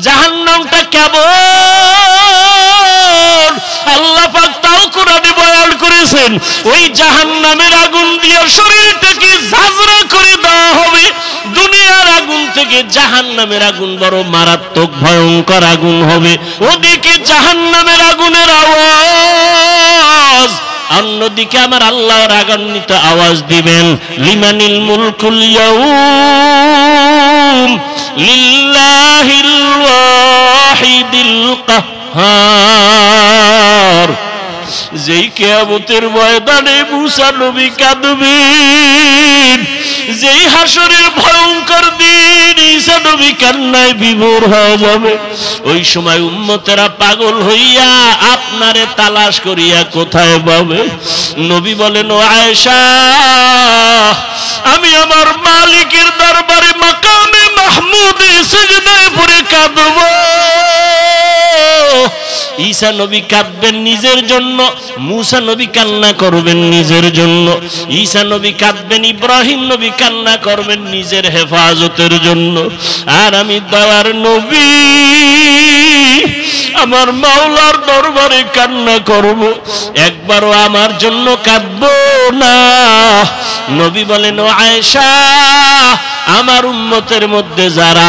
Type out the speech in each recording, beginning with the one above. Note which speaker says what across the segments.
Speaker 1: জাহান্নামটা কেমন আল্লাহ পাক তাও কোরআনে বয়ান করেছেন। ওই জাহান্নামের আগুন দিয়ে শরীরটাকে ঝাঁঝরা করে দেওয়া হবে। দুনিয়ার আগুন থেকে জাহান্নামের আগুন বড় মারাত্মক ভয়ঙ্কর আগুন হবে। ওদিকে জাহান্নামের আগুনের আওয়াজ, অন্যদিকে আমার আল্লাহ রাগান্বিত আওয়াজ দিবেন, লিমানিল মুলকুল ইয়াউম লিল্লাহিল ওয়াহিদিল কাহ্হার। যেই কিয়ামতের ময়দানে মুসা নবী কাঁদবেন, যেই হাসরের ভয়ঙ্কর দিন ঈসা নবী কান্নায় বিভোর হয়ে যাবে, ওই সময় উম্মতেরা পাগল হইয়া আপনারে তালাশ করিয়া কোথায় পাবে? নবী বলেন, ও আয়েশা, আমি আমার মালিকের দরবারে মাকামে মাহমুদে সিজদায় পড়ে কাঁদব। ঈসা নবী কাঁদবেন নিজের জন্য, মুসা নবী কান্না করবেন নিজের জন্য, ঈসা নবী কাঁদবেন, ইব্রাহিম নবী কান্না করবেন নিজের হেফাজতের জন্য। আর আমি দয়ার নবী আমার মাওলার দরবারে কান্না করব, একবারও আমার জন্য কাঁদবো না। নবী বলেন, ও আয়েশা, আমার উম্মতের মধ্যে যারা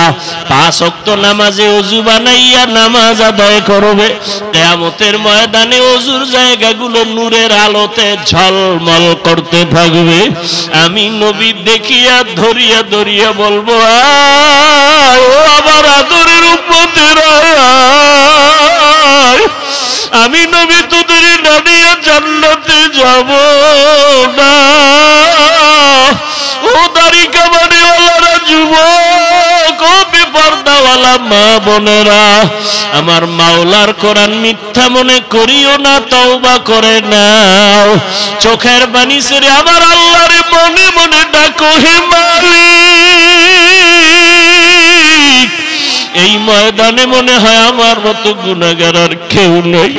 Speaker 1: 5 ওয়াক্ত নামাজে ওযু বানাইয়া নামাজ আদায় করবে, কিয়ামতের ময়দানে ওযুর জায়গাগুলো নূরের আলোতে ঝলমল করতে থাকবে। আমি নবী দেখিয়া ধরিয়া ধরিয়া বলবো, আয় ও আমার আদরের উম্মতেরা, আমি নবী তোদের নানিয়া জান্নাতে যাব না। ও দাড়ি কামানেওয়ালারা, যুবক, ও বেপরদাওয়ালা মা বোনেরা, আমার মাওলার কোরআন মিথ্যা মনে করিও না, তওবা করে নাও। চোখের পানি ছেড়ে আমার আল্লাহরে মনে মনে ডাকো, হে মালিক। এই ময়দানে মনে হয় আমার মতো গুনাহগার আর কেউ নেই।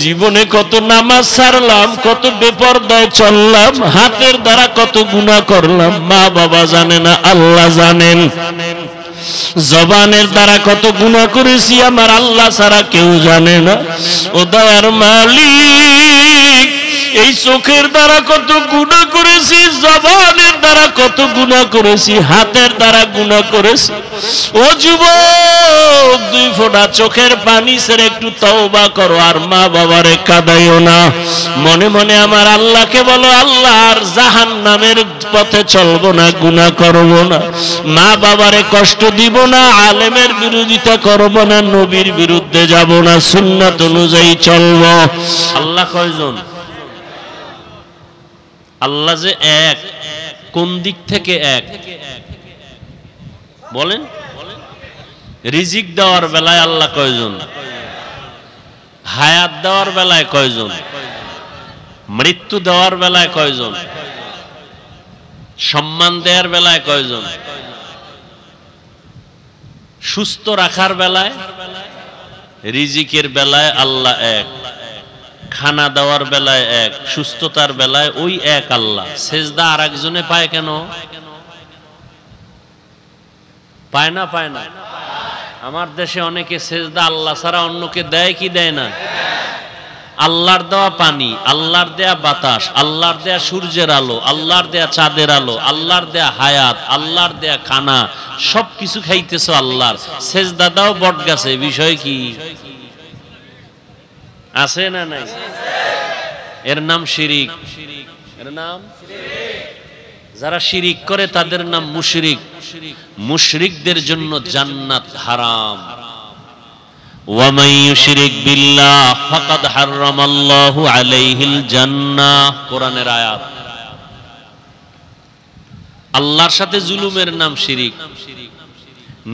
Speaker 1: জীবনে কত নামাজ ছাড়লাম, কত বেপরদায় চললাম, হাতের দ্বারা কত গুনাহ করলাম, মা বাবা জানে না, আল্লাহ জানেন। জবানের দ্বারা কত গুনাহ করেছি, আমার আল্লাহ ছাড়া কেউ জানে না। ও দয়ার মালিক, এই চোখের দ্বারা কত গুনাহ করেছি, জবানের দ্বারা কত গুনাহ করেছি, হাতের দ্বারা গুনাহ করেছি। ও যুবক, 2 ফোঁটা চোখের পানি ছেড়ে একটু তওবা করো, আর মা বাবারে কাঁদাইও না। মনে মনে আমার আল্লাহকে বলো, আল্লাহ আর জাহান্নামের পথে চলবো না, গুনাহ করব না, মা বাবারে কষ্ট দিব না, আলেমের বিরোধিতা করব না, নবীর বিরুদ্ধে যাব না, সুন্নাত অনুযায়ী চলব। আল্লাহ কয়জন? আল্লাহ যে এক, কোন দিক থেকে এক বলেন? রিজিক দেওয়ার বেলায় আল্লাহ কয়জন? হায়াত দেওয়ার বেলায় কয়জন? মৃত্যু দেওয়ার বেলায় কয়জন? সম্মান দেওয়ার বেলায় কয়জন? সুস্থ রাখার বেলায়, রিজিকের বেলায় আল্লাহ এক, খানা দেওয়ার বেলায় এক, সুস্থতার বেলায় ওই এক আল্লাহ। সেজদা আর একজনে পায় কেন? পায় না? পায় না? আমার দেশে অনেকে সেজদা আল্লাহ ছাড়া অন্যকে দেয় কি দেয় না? আল্লাহর দেওয়া পানি, আল্লাহর দেয়া বাতাস, আল্লাহর দেয়া সূর্যের আলো, আল্লাহর দেয়া চাঁদের আলো, আল্লাহর দেয়া হায়াত, আল্লাহর দেয়া খানা, সবকিছু খাইতেছো আল্লাহর। সেজদা দাও বট গাছে, বিষয় কি? আছে না নাই? এর নাম শিরিক। এর নাম, যারা শিরিক করে তাদের নাম মুশরিক। মুশরিকদের জন্য জান্নাত হারাম। ওয়া মান ইউশরিক বিল্লাহ ফাকাদ হারামাল্লাহু আলাইহিল জান্নাহ, কোরআনের আয়াত। আল্লাহর সাথে জুলুমের নাম শিরিক,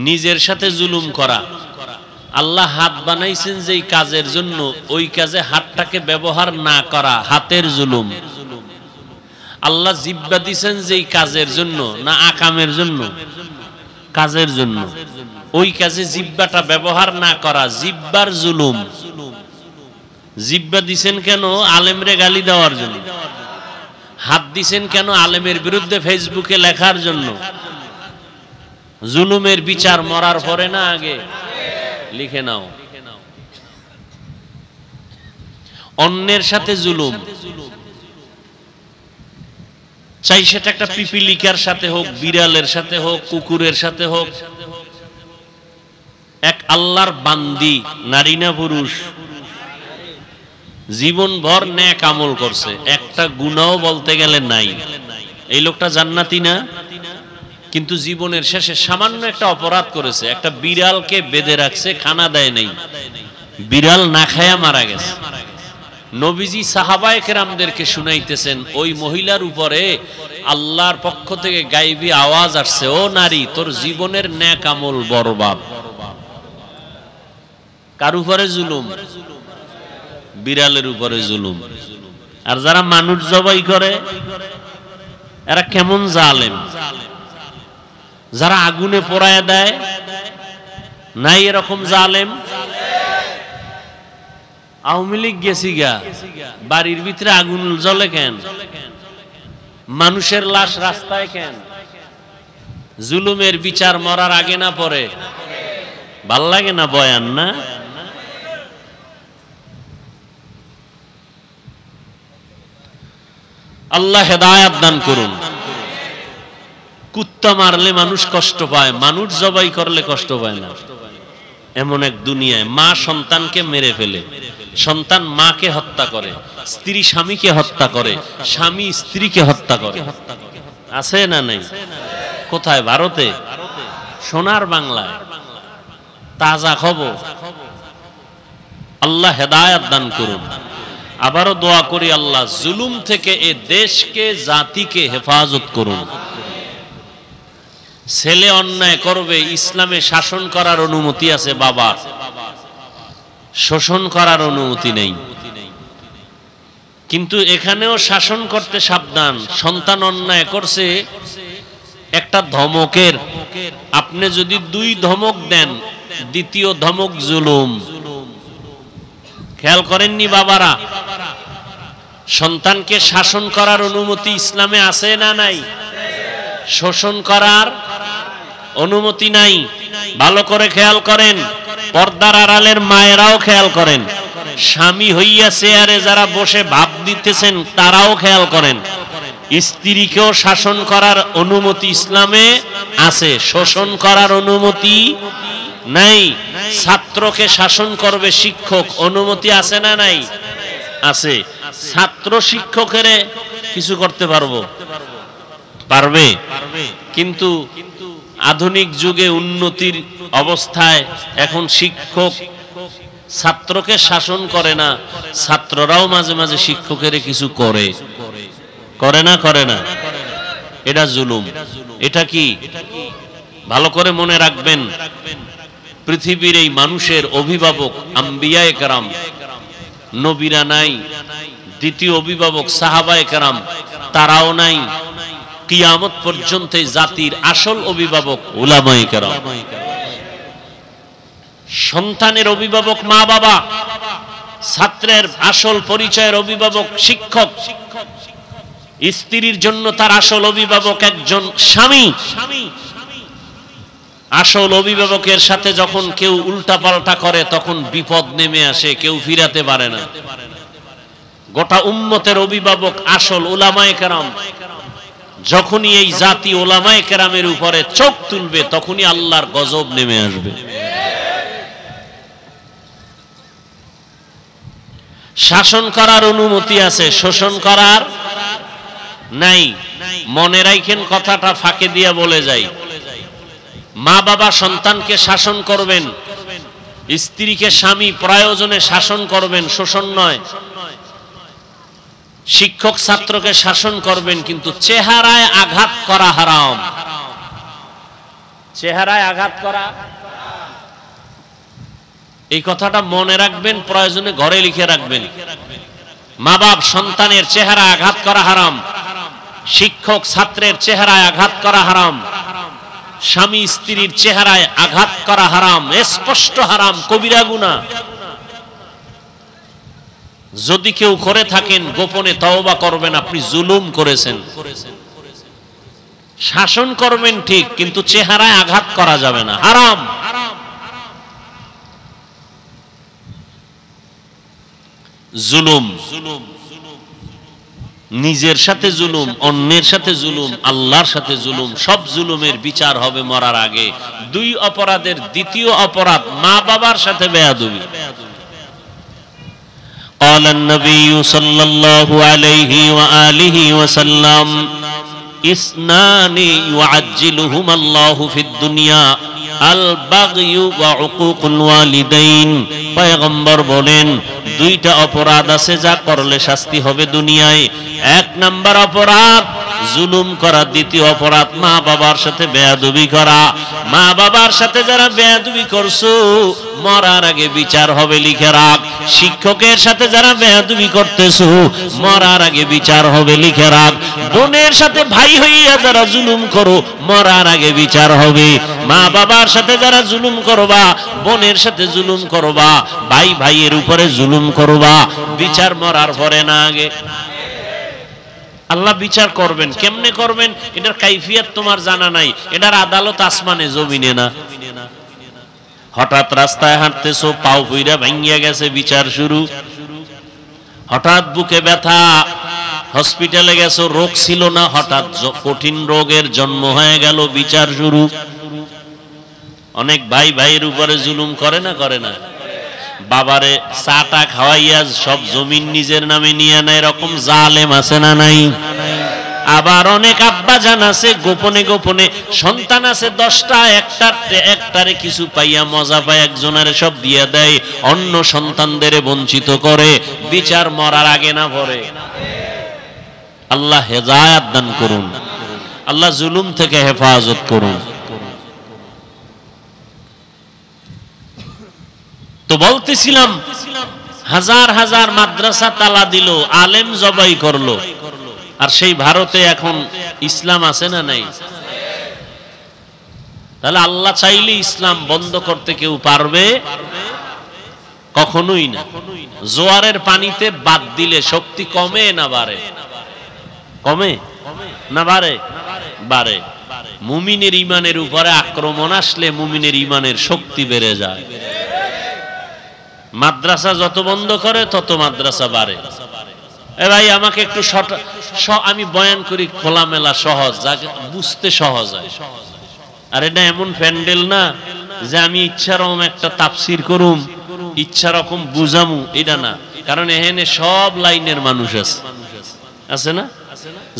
Speaker 1: নিজের সাথে জুলুম করা। আল্লাহ হাত বানাইছেন যেই কাজের জন্য, ওই কাজে হাতটাকে ব্যবহার না করা হাতের জুলুম। আল্লাহ জিহ্বা দিয়েছেন যেই কাজের জন্য, না আকামের জন্য, কাজের জন্য, ওই কাজে জিহ্বাটা ব্যবহার না করা জিহ্বার জুলুম। জিহ্বা দিছেন কেন? আলেমরে গালি দেওয়ার জন্য। হাত দিছেন কেন? আলেমের বিরুদ্ধে ফেসবুকে লেখার জন্য। জুলুমের বিচার মরার পরে না আগে? লিখে নাও। অন্যের সাথে জুলুম, চাই সেটা একটা পিপিলিকার সাথে হোক, বিড়ালের সাথে হোক, কুকুরের সাথে হোক। এক আল্লাহর বান্দি, নারী না পুরুষ, জীবনভর নেক আমল করছে, একটা গুনাহ বলতে গেলে নাই। এই লোকটা জান্নাতি না? কিন্তু জীবনের শেষে সামান্য একটা অপরাধ করেছে, একটা বিড়ালকে বেঁধে রাখছে, খানা দেয় নাই, বিড়াল না খায়া মারা গেছে। নবীজি সাহাবায়ে কেরামদেরকে শুনাইতেছেন, ওই মহিলার উপরে আল্লাহর পক্ষ থেকে গায়েবী আওয়াজ আসছে, ও নারী, তোর জীবনের নেক আমল বরবাদ। কার উপরে জুলুম? বিড়ালের উপরে জুলুম। আর যারা মানুষ জবাই করে এরা কেমন জালেম। যারা আগুনে পোড়ায় দেয়, নাই এরকম জালেম? আওয়ামী লীগ গেছি গা, বাড়ির ভিতরে আগুন জ্বলে কেন? মানুষের লাশ রাস্তায় কেন? জুলুমের বিচার মরার আগে না পরে? ভাল লাগে না বয়ান? না, আল্লাহ হেদায়েত দান করুন। কুত্তা মারলে মানুষ কষ্ট পায়, মানুষ জবাই করলে কষ্ট পায় না। এমন এক দুনিয়ায় মা সন্তানকে মেরে ফেলে, সন্তান মাকে হত্যা করে, স্ত্রী স্বামীকে হত্যা করে, স্বামী স্ত্রীকে হত্যা করে। আছে না নাই? কোথায়? ভারতে, সোনার বাংলায়। তাজা খবর। আল্লাহ হেদায়েত দান করুন। আবারও দোয়া করি, আল্লাহ জুলুম থেকে এ দেশকে, জাতিকে হেফাজত করুন। ছেলে অন্যায় করবে, ইসলামে শাসন করার অনুমতি আছে বাবা, শোষণ করার অনুমতি নেই। কিন্তু এখানেও শাসন করতে সাবধান। সন্তান অন্যায় করছে, একটা ধমকের, আপনি যদি 2 ধমক দেন, দ্বিতীয় ধমক জুলুম। খেয়াল করেননি বাবারা? সন্তানকে শাসন করার অনুমতি ইসলামে আছে না নাই? শোষণ করার অনুমতি নাই। ভালো করে খেয়াল করেন। পর্দার আড়ালের মায়েরাও খেয়াল করেন। স্বামী হইয়া চেয়ারে যারা বসে ভাব দিতেছেন তারাও খেয়াল করেন। স্ত্রীকেও শাসন করার অনুমতি ইসলামে আছে, শোষণ করার অনুমতি নাই। ছাত্রকে শাসন করবে শিক্ষক, অনুমতি আছে না নাই? আছে। ছাত্র শিক্ষকের কিছু করতে পারবে? কিন্তু আধুনিক যুগে উন্নতির অবস্থায় এখন শিক্ষক ছাত্রকে শাসন করে না, ছাত্ররাও মাঝে মাঝে শিক্ষকের কিছু করে না? এটা জুলুম। এটা কি? ভালো করে মনে রাখবেন, পৃথিবীর এই মানুষের অভিভাবক আম্বিয়ায়ে কেরাম, নবীরা নাই। দ্বিতীয় অভিভাবক সাহাবায়ে কেরাম, তারাও নাই। কিয়ামত পর্যন্ত জাতির আসল অভিভাবক উলামায়ে কেরাম। সন্তানের অভিভাবক মা বাবা, ছাত্রের আসল পরিচয়ের অভিভাবক শিক্ষক, স্ত্রীর জন্য তার আসল অভিভাবক একজন স্বামী। আসল অভিভাবকের সাথে যখন কেউ উল্টাপাল্টা করে তখন বিপদ নেমে আসে, কেউ ফিরাতে পারে না। গোটা উম্মতের অভিভাবক আসল উলামায়ে কেরাম। যখনই এই জাতি উলামায়ে কেরামের উপরে চোখ তুলবে তখনই আল্লাহর গজব নেমে আসবে। শাসন করার অনুমতি আছে, শোষণ করার নাই। মনে রাখেন, কথাটা ফাঁকে দিয়া বলে যাই। মা বাবা সন্তানকে শাসন করবেন, স্ত্রীকে স্বামী প্রয়োজনে শাসন করবেন, শোষণ নয়। শিক্ষক ছাত্রকে শাসন করবেন, কিন্তু চেহারায় আঘাত করা হারাম। চেহারায় আঘাত করা, এই কথাটা মনে রাখবেন, প্রয়োজনে ঘরে লিখে রাখবেন। মা বাপ সন্তানের চেহারা আঘাত করা হারাম, শিক্ষক ছাত্রের চেহারায় আঘাত করা হারাম, স্বামী স্ত্রীর চেহারায় আঘাত করা হারাম, স্পষ্ট হারাম, কবিরা গুনাহ। যদি কেউ করে থাকেন গোপনে তওবা করবেন, আপনি জুলুম করেছেন। শাসন করবেন ঠিক, কিন্তু চেহারায় আঘাত করা যাবে না, হারাম। জুলুম, নিজের সাথে জুলুম, অন্যের সাথে জুলুম, আল্লাহর সাথে জুলুম, সব জুলুমের বিচার হবে মরার আগে। দুই অপরাধের দ্বিতীয় অপরাধ মা বাবার সাথে বেয়াদবি। قال النبي صلى الله عليه وآله وسلم اثنان يعجلهما الله في الدنيا البغي وعقوق الوالدين। পয়গম্বর বলেন দুইটা অপরাধ আছে যা করলে শাস্তি হবে দুনিয়ায়। এক নাম্বার অপরাধ জুলুম করা, দ্বিতীয় অপরাধ মা বাবার সাথে বেয়াদবি করা। মা বাবার সাথে যারা বেয়াদবি করছো মরার আগে বিচার হবে, লিখে রাখ। শিক্ষকের সাথে যারা বেয়াদবি করতেছো মরার আগে বিচার হবে, লিখে রাখ। বোনের সাথে ভাই হইয়া যারা জুলুম করো মরার আগে বিচার হবে। মা বাবার সাথে যারা জুলুম করবা, বোনের সাথে জুলুম করবা, ভাই ভাইয়ের উপরে জুলুম করবা, বিচার মরার পরে না আগে। আল্লাহ বিচার করবেন, কেমনে করবেন এটার কাইফিয়ত তোমার জানা নাই। এটার আদালত আসমানে জমিনে না। হঠাৎ রাস্তায় হাঁটতেছো, পাও পইরা ভাঙ্গিয়া গেছে, বিচার শুরু। হঠাৎ বুকে ব্যথা, হসপিটালে গেছো, রোগ ছিল না, হঠাৎ কঠিন রোগের জন্ম হয়ে গেল, বিচার শুরু। অনেক ভাই ভাইয়ের উপরে জুলুম করে না, করে না? বাবারে চাটা খাওয়াইয়া সব জমিন নিজের নামে নিয়ে নেয়, এরকম জালেম আছে না নাই? আবার অনেক আব্বা জান আছে গোপনে গোপনে, সন্তান আছে 10টা, একটারে কিছু পাইয়া মজা পায়, একজনের সব দিয়ে দেয়, অন্য সন্তানদের বঞ্চিত করে। বিচার মরার আগে না পরে? আল্লাহ হেদায়েত দান করুন, আল্লাহ জুলুম থেকে হেফাজত করুন। তো বলতেছিলাম হাজার হাজার মাদ্রাসা তালা দিল, আলেম জবাই করলো, আর সেই ভারতে এখন ইসলাম আছে না নাই? তাহলে আল্লাহ চাইলে ইসলাম বন্ধ করতে কেউ পারবে? কখনোই না। জোয়ারের পানিতে বাদ দিলে শক্তি কমে না বাড়ে? কমে না বাড়ে? বাড়ে। মুমিনের ইমানের উপরে আক্রমণ আসলে মুমিনের ইমানের শক্তি বেড়ে যায়। মাদ্রাসা যত বন্ধ করে তত মাদ্রাসা বাড়ে। এ ভাই আমাকে একটু আমি বয়ান করি খোলামেলা, সহজ, যাকে বুঝতে সহজ হয়। আর এটা এমন প্যান্ডেল না যে আমি ইচ্ছারকম একটা তাফসির করুম, ইচ্ছা রকম বুঝামু, এটা না। কারণ এখানে সব লাইনের মানুষ আছে, আছে না?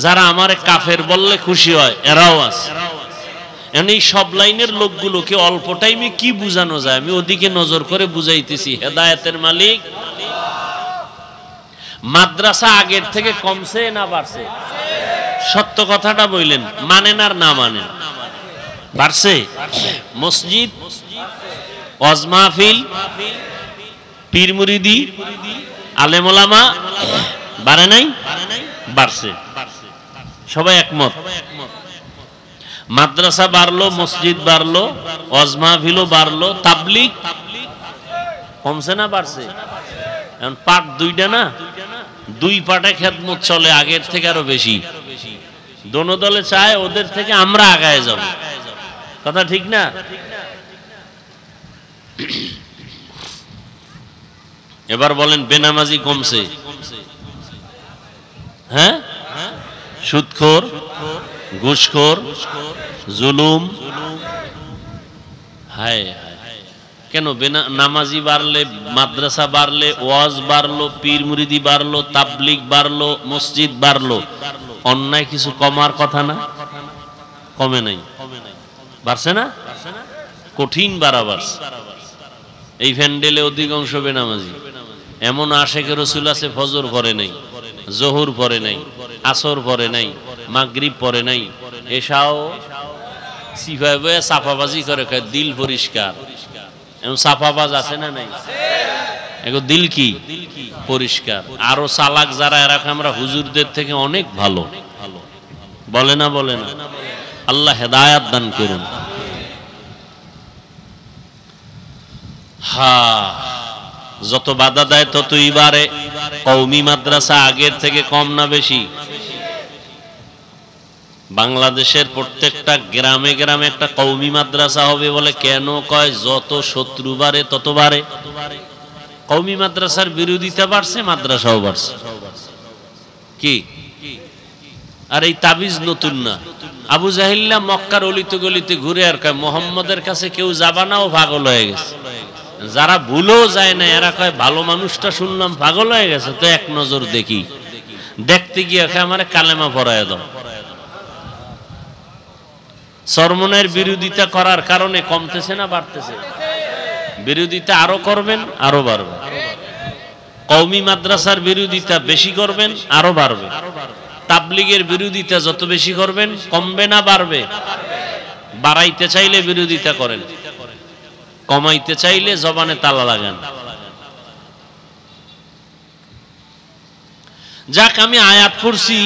Speaker 1: যারা আমারে কাফের বললে খুশি হয় এরাও আছে। এই সব লাইনের লোকগুলোকে অল্প টাইমে কি বুঝানো যায় আমি ওদিকে নজর করে বুঝাইতেছি। হেদায়েতের মালিক। মাদ্রাসা আগের থেকে কমছে না বাড়ছে? সত্য কথাটা বললেন, মানেন আর না মানেন? বাড়ছে। মসজিদ, ওয়াজ মাহফিল, পীর মুরিদি, আলেম ওলামা বাড়ে নাই? বাড়ছে। সবাই একমত। মাদ্রাসা বাড়লো, মসজিদ বাড়লো, ওয়াজ মাহফিলও বাড়লো, তাবলীগ কমছে না বাড়ছে? এখন পাট দুইটা না, দুই পাটে খেদমত চলে আগের থেকে আরো বেশি। দোনো দলে চায় ওদের থেকে আমরা আগায় যাব। কথা ঠিক না? এবার বলেন বেনামাজি কমছে? হ্যাঁ? সুদখোর, ঘুষখোর, জুলুম, হায় কেন? নামাজি বাড়লে, মাদ্রাসা বাড়লে, ওয়াজ বাড়লো, পীর মুরিদি বাড়লো, তাবলীগ বাড়লো, মসজিদ বাড়লো, অন্যায় কিছু কমার কথা না? কমে নাই, বাড়ছে না? কঠিন বাড়া বাড়ছে। এই প্যান্ডেলে অধিকাংশ বেনামাজি। এমন আশেকের রাসূল আছে ফজর পড়ে নাই, জোহর পড়ে নাই, আসর পড়ে নাই, মাগরিব পড়ে নাই, এশাও সিফায় বয়ে সাফাবাজি করে, দিল পরিষ্কার। এমন সাফাবাজ আছে না নাই? এগো দিল কি পরিষ্কার। আরো চালাক যারা, এরা আমরা হুজুরদের থেকে অনেক ভালো। বলে না? বলে না? আল্লাহ হেদায়েত দান করুন। যত বাধা দেয় ততই বাড়ে। কওমি মাদ্রাসা আগের থেকে কম না বেশি? বাংলাদেশের প্রত্যেকটা গ্রামে গ্রামে একটা কওমি মাদ্রাসা হবে বলে কেন কয়? যত শত্রু বাড়ে তত বাড়ে। কওমি মাদ্রাসার বিরোধিতা বাড়ছে, মাদ্রাসাও বাড়ছে। কি আর এই তাবিজ নতুন না। আবু জাহিল্লা মক্কার অলিতে গলিতে ঘুরে আর কয় মুহাম্মদের কাছে কেউ যাবা না, ও পাগল হয়ে গেছে। যারা ভুলেও যায় না এরা কয় ভালো মানুষটা শুনলাম পাগল হয়ে গেছে, তো এক নজর দেখি। দেখতে গিয়ে আমারে কালেমা পড়ায় দাও। চরমনের বিরোধিতা করার কারণে কমতেছে না বাড়তেছে? বিরোধিতা আরো করবেন, আরো বাড়বে। কওমি মাদ্রাসার বিরোধিতা বেশি করবেন, আরো বাড়বে। তাবলীগের বিরোধিতা যত বেশি করবেন কমবে না বাড়বে? বাড়াইতে চাইলে বিরোধিতা করেন, কমাইতে চাইলে জবানে তালা লাগান। যাক, আমি আয়াত পড়ছি,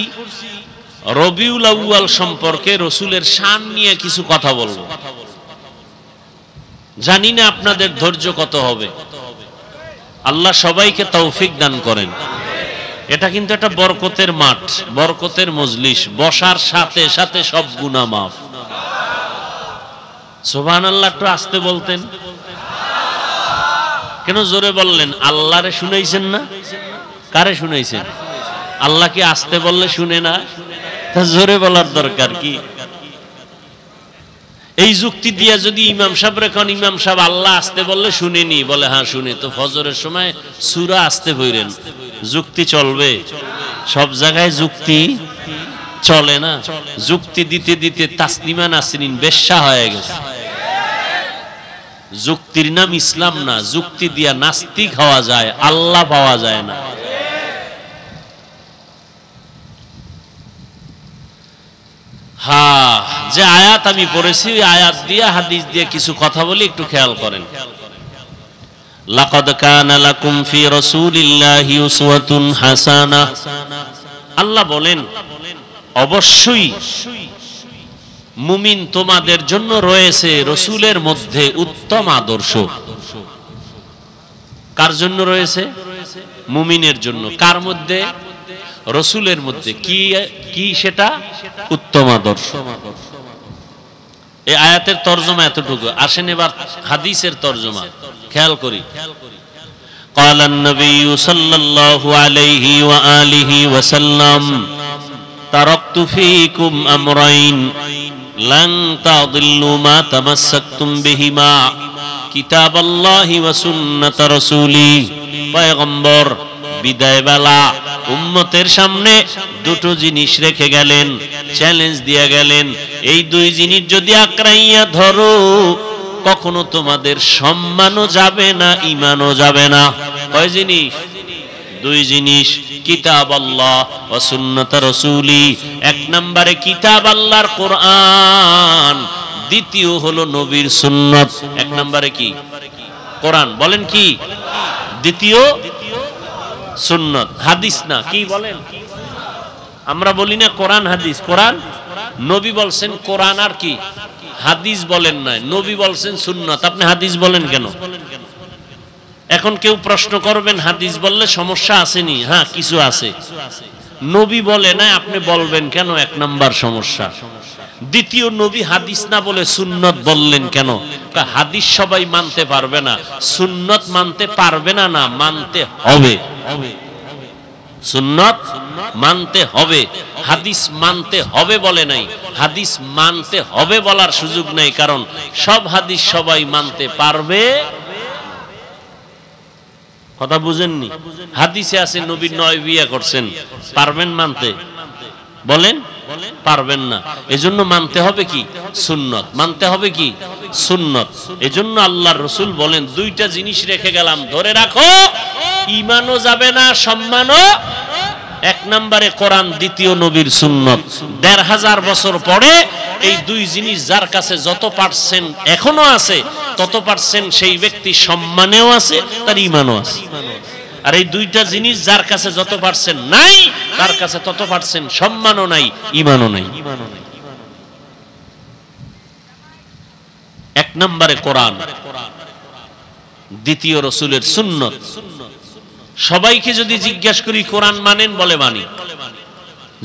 Speaker 1: রবিউল আউয়াল সম্পর্কে রসুলের শান নিয়ে কিছু কথা বলবো। জানি না আপনাদের ধৈর্য কত হবে। আল্লাহ সবাইকে তৌফিক দান করেন। এটা কিন্তু একটা বরকতের মাঠ, বরকতের মজলিস। বসার সাথে সাথে সব গুনাহ মাফ। সুবহানাল্লাহ। একটু আস্তে বলতেন কেন? জোরে বললেন। আল্লাহরে শুনাইছেন না? কারে শুনাইছেন? আল্লাহ কি আস্তে বললে শুনে না? তা জোরে বলার দরকার কি? এই যুক্তি দিয়া যদি ইমাম সাহেব রেখন, ইমাম সাহেব আল্লাহ আস্তে বললে শুনেনি, বলে হ্যাঁ শুনে, তো ফজরের সময় সূরা আস্তে পড়েন, যুক্তি চলবে? সব জায়গায় যুক্তি চলে না। যুক্তি দিতে দিতে তাসলিমা নাসরিন বেশ্যা হয়ে গেছে। যুক্তির নাম ইসলাম না। যুক্তি দিয়া নাস্তিক হওয়া যায়, আল্লাহ পাওয়া যায় না। হ্যাঁ, যে আয়াত আমি পড়েছি ওই আয়াত দিয়ে হাদিস দিয়ে কিছু কথা বলি, একটু খেয়াল করেন। লাকাদ কানা লাকুম ফি রাসূলিল্লাহি উসওয়াতুন হাসানাহ। আল্লাহ বলেন অবশ্যই মুমিন তোমাদের জন্য রয়েছে রাসূলের মধ্যে উত্তম আদর্শ। কার জন্য রয়েছে? মুমিনের জন্য। কার মধ্যে? রাসূলের মধ্যে। কি কি সেটা? উত্তম আদর্শ। এই আয়াতের তরজমা এতটুকু। আসেন এবার হাদিসের তরজমা খেয়াল করি। قال النبي صلى الله عليه وآله وسلم تركت فيكم أمرين لن تضلوا ما تمسكتم بهما كتاب الله وسنة رسولي। পয়গম্বর বিদায় বেলা উম্মতের সামনে দুটো জিনিস রেখে গেলেন, চ্যালেঞ্জ দিয়ে গেলেন। এই দুই জিনিস যদি আঁকড়াইয়া ধরো কখনো তোমাদের সম্মানও যাবে না, ঈমানও যাবে না। কয় জিনিস? দুই জিনিস। কিতাব আল্লাহ ওয়া সুন্নাত রাসূলি। এক নম্বরে কিতাব আল্লাহর কোরআন, দ্বিতীয় হলো নবীর সুন্নাত। এক নম্বরে কি? কোরআন। বলেন কি? দ্বিতীয় সুন্নাত, হাদিস না। কি বলেন? আমরা বলি না কোরআন হাদিস। কোরআন নবী বলছেন কোরআন, আর কি হাদিস বলেন না। নবী বলছেন সুন্নাত, আপনি হাদিস বলেন কেন? এখন কেউ প্রশ্ন করবেন হাদিস বললে সমস্যা আসেনি? হ্যাঁ, কিছু আছে। নবী বলে না, আপনি বলবেন কেন? এক নাম্বার সমস্যা। দ্বিতীয়, নবী হাদিস না বলে সুন্নত বললেন কেন? হাদিস সবাই মানতে পারবে না, সুন্নত মানতে পারবে না। না, মানতে হবে। সুন্নত মানতে হবে, হাদিস মানতে হবে বলে নাই। হাদিস মানতে হবে বলার সুযোগ নেই, কারণ সব হাদিস সবাই মানতে পারবে। কথা বুঝেননি? হাদিসে আছে নবী 9 বিয়ে করছেন, পারবেন মানতে? বলেন পারবেন না। এজন্য মানতে হবে কি? সুন্নত। মানতে হবে কি? সুন্নত। এজন্য আল্লাহর রাসূল বলেন দুইটা জিনিস রেখে গেলাম, ধরে রাখো, ঈমানও যাবে না, সম্মানও। এক নম্বরে কোরআন, দ্বিতীয় নবীর সুন্নত। ১৫০০ বছর পরে এই দুই জিনিস যার কাছে যত পার্সেন্ট এখনো আছে তত পার্সেন্ট সেই ব্যক্তি সম্মানেও আছে, তার ঈমানও আছে। আর এই দুইটা জিনিস যার কাছে যত পার্সেন্ট নাই তার কাছে তত পার্সেন্ট সম্মানও নাই, ঈমানও নাই। এক নম্বরে কোরআন, দ্বিতীয় রাসূলের সুন্নত। সবাইকে যদি জিজ্ঞাসা করি কোরআন মানেন? বলে মানি।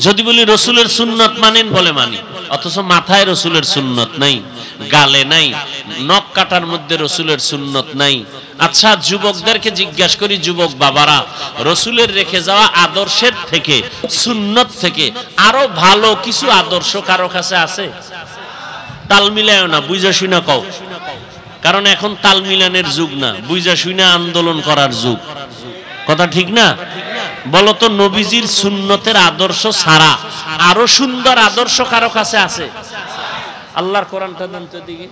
Speaker 1: যদি বলি রাসূলের সুন্নত মানেন? বলে মানি। অথচ মাথায় রসুলের সুন্নত নাই, গালে নাই, নখ কাটার মধ্যে রসুলের সুন্নত নাই। আচ্ছা, যুবকদেরকে জিজ্ঞাসা করি, যুবক বাবারা, রসুলের রেখে যাওয়া আদর্শের থেকে, সুন্নত থেকে আরো ভালো কিছু আদর্শ কারো কাছে আছে? তাল মিলায়ও না, বুঝা শুনা কও, কারণ এখন তাল মিলানের যুগ না, বুঝা শুনা আন্দোলন করার যুগ। কথা ঠিক না? বলতো, নবীজির সুন্নতের আদর্শ ছাড়া আরো সুন্দর আদর্শ কারো কাছে আছে? আল্লাহর কোরআনটা দেন তো দিকে।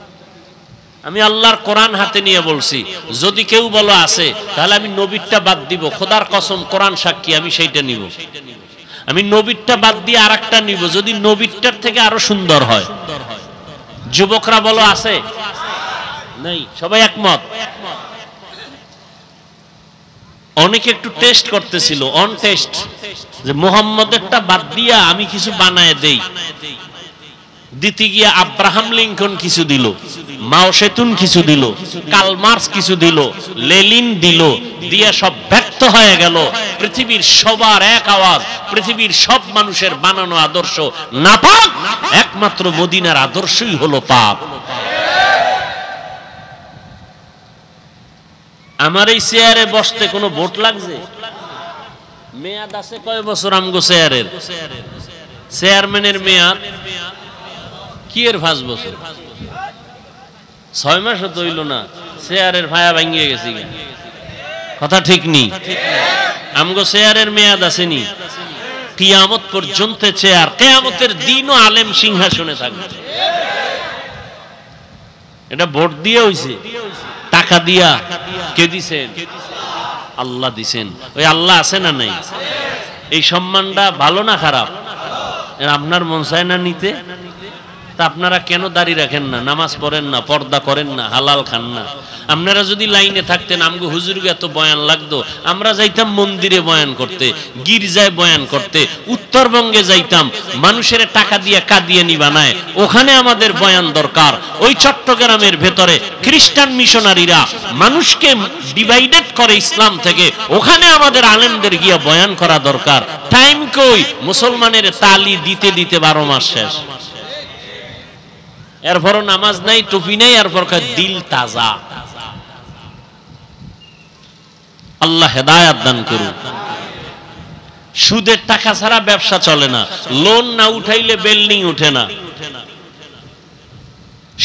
Speaker 1: আমি আল্লাহর কোরআন হাতে নিয়ে বলছি, যদি কেউ বলো আছে, তাহলে আমি নবীরটা বাদ দিব। খোদার কসম, কোরআন সাক্ষী, আমি সেইটা নিব। আমি নবীরটা বাদ দিয়ে আরেকটা নিব, যদি নবীরটার থেকে আরো সুন্দর হয়। যুবকরা বলো আছে? নাই, সবাই একমত। অনেকে একটু টেস্ট করতেছিল, অন টেস্ট, যে মুহাম্মদেরটা বাদ দিয়া আমি কিছু বানায় দেই। দিতে গিয়ে আব্রাহাম লিঙ্কন কিছু দিল, মাও সেতুন কিছু দিল, কার্ল মার্কস কিছু দিল, লেনিন দিল, দিয়ে সব ব্যর্থ হয়ে গেল। পৃথিবীর সবার এক আওয়াজ, পৃথিবীর সব মানুষের বানানো আদর্শ নাপাক, একমাত্র মদিনার আদর্শই হলো পাক। আমার এই চেয়ারে বসতে কোনো ভোট লাগছে? মেয়াদ আছে কয় বছর আমগো চেয়ারের? চেয়ারম্যানের মেয়াদ কি এর 5 বছর? 6 মাসও তো হইল না, চেয়ারের ভায়া ভাঙিয়ে গেছি। কথা ঠিক নি? আমগো চেয়ারের মেয়াদ আসেনি, কিয়ামত পর্যন্ত চেয়ার, কিয়ামতের দিনও আলেম সিংহাসনে থাকবে। এটা ভোট দিয়ে হইছে, টাকা দিয়া। কে দিছেন? আল্লাহ দিছেন। ওই আল্লাহ আছে না নাই? এই সম্মানটা ভালো না খারাপ? আপনার মন চায় না নিতে? তা আপনারা কেন দাড়ি রাখেন না, নামাজ পড়েন না, পর্দা করেন না, হালাল খান না? আপনারা যদি লাইনে থাকতেন, আমগো হুজুরকে এত বয়ান লাগতো, আমরা যাইতাম মন্দিরে বয়ান করতে, গির্জায় বয়ান করতে, উত্তরবঙ্গে যাইতাম, মানুষের টাকা দিয়ে কাদিয়ানি বানায়, ওখানে আমাদের বয়ান দরকার। ওই চট্টগ্রামের ভেতরে খ্রিস্টান মিশনারিরা মানুষকে ডিভাইডেড করে ইসলাম থেকে, ওখানে আমাদের আলেমদের গিয়া বয়ান করা দরকার। টাইম কই? মুসলমানের তালি দিতে দিতে 12 মাস শেষ। এরপরও নামাজ নাই, টুপি নাই, এরপর দিল তাজা। আল্লাহ হেদায়াত দান করুন। সুদের টাকা ছাড়া ব্যবসা চলে না, লোন না উঠাইলে বিল্ডিং উঠে না।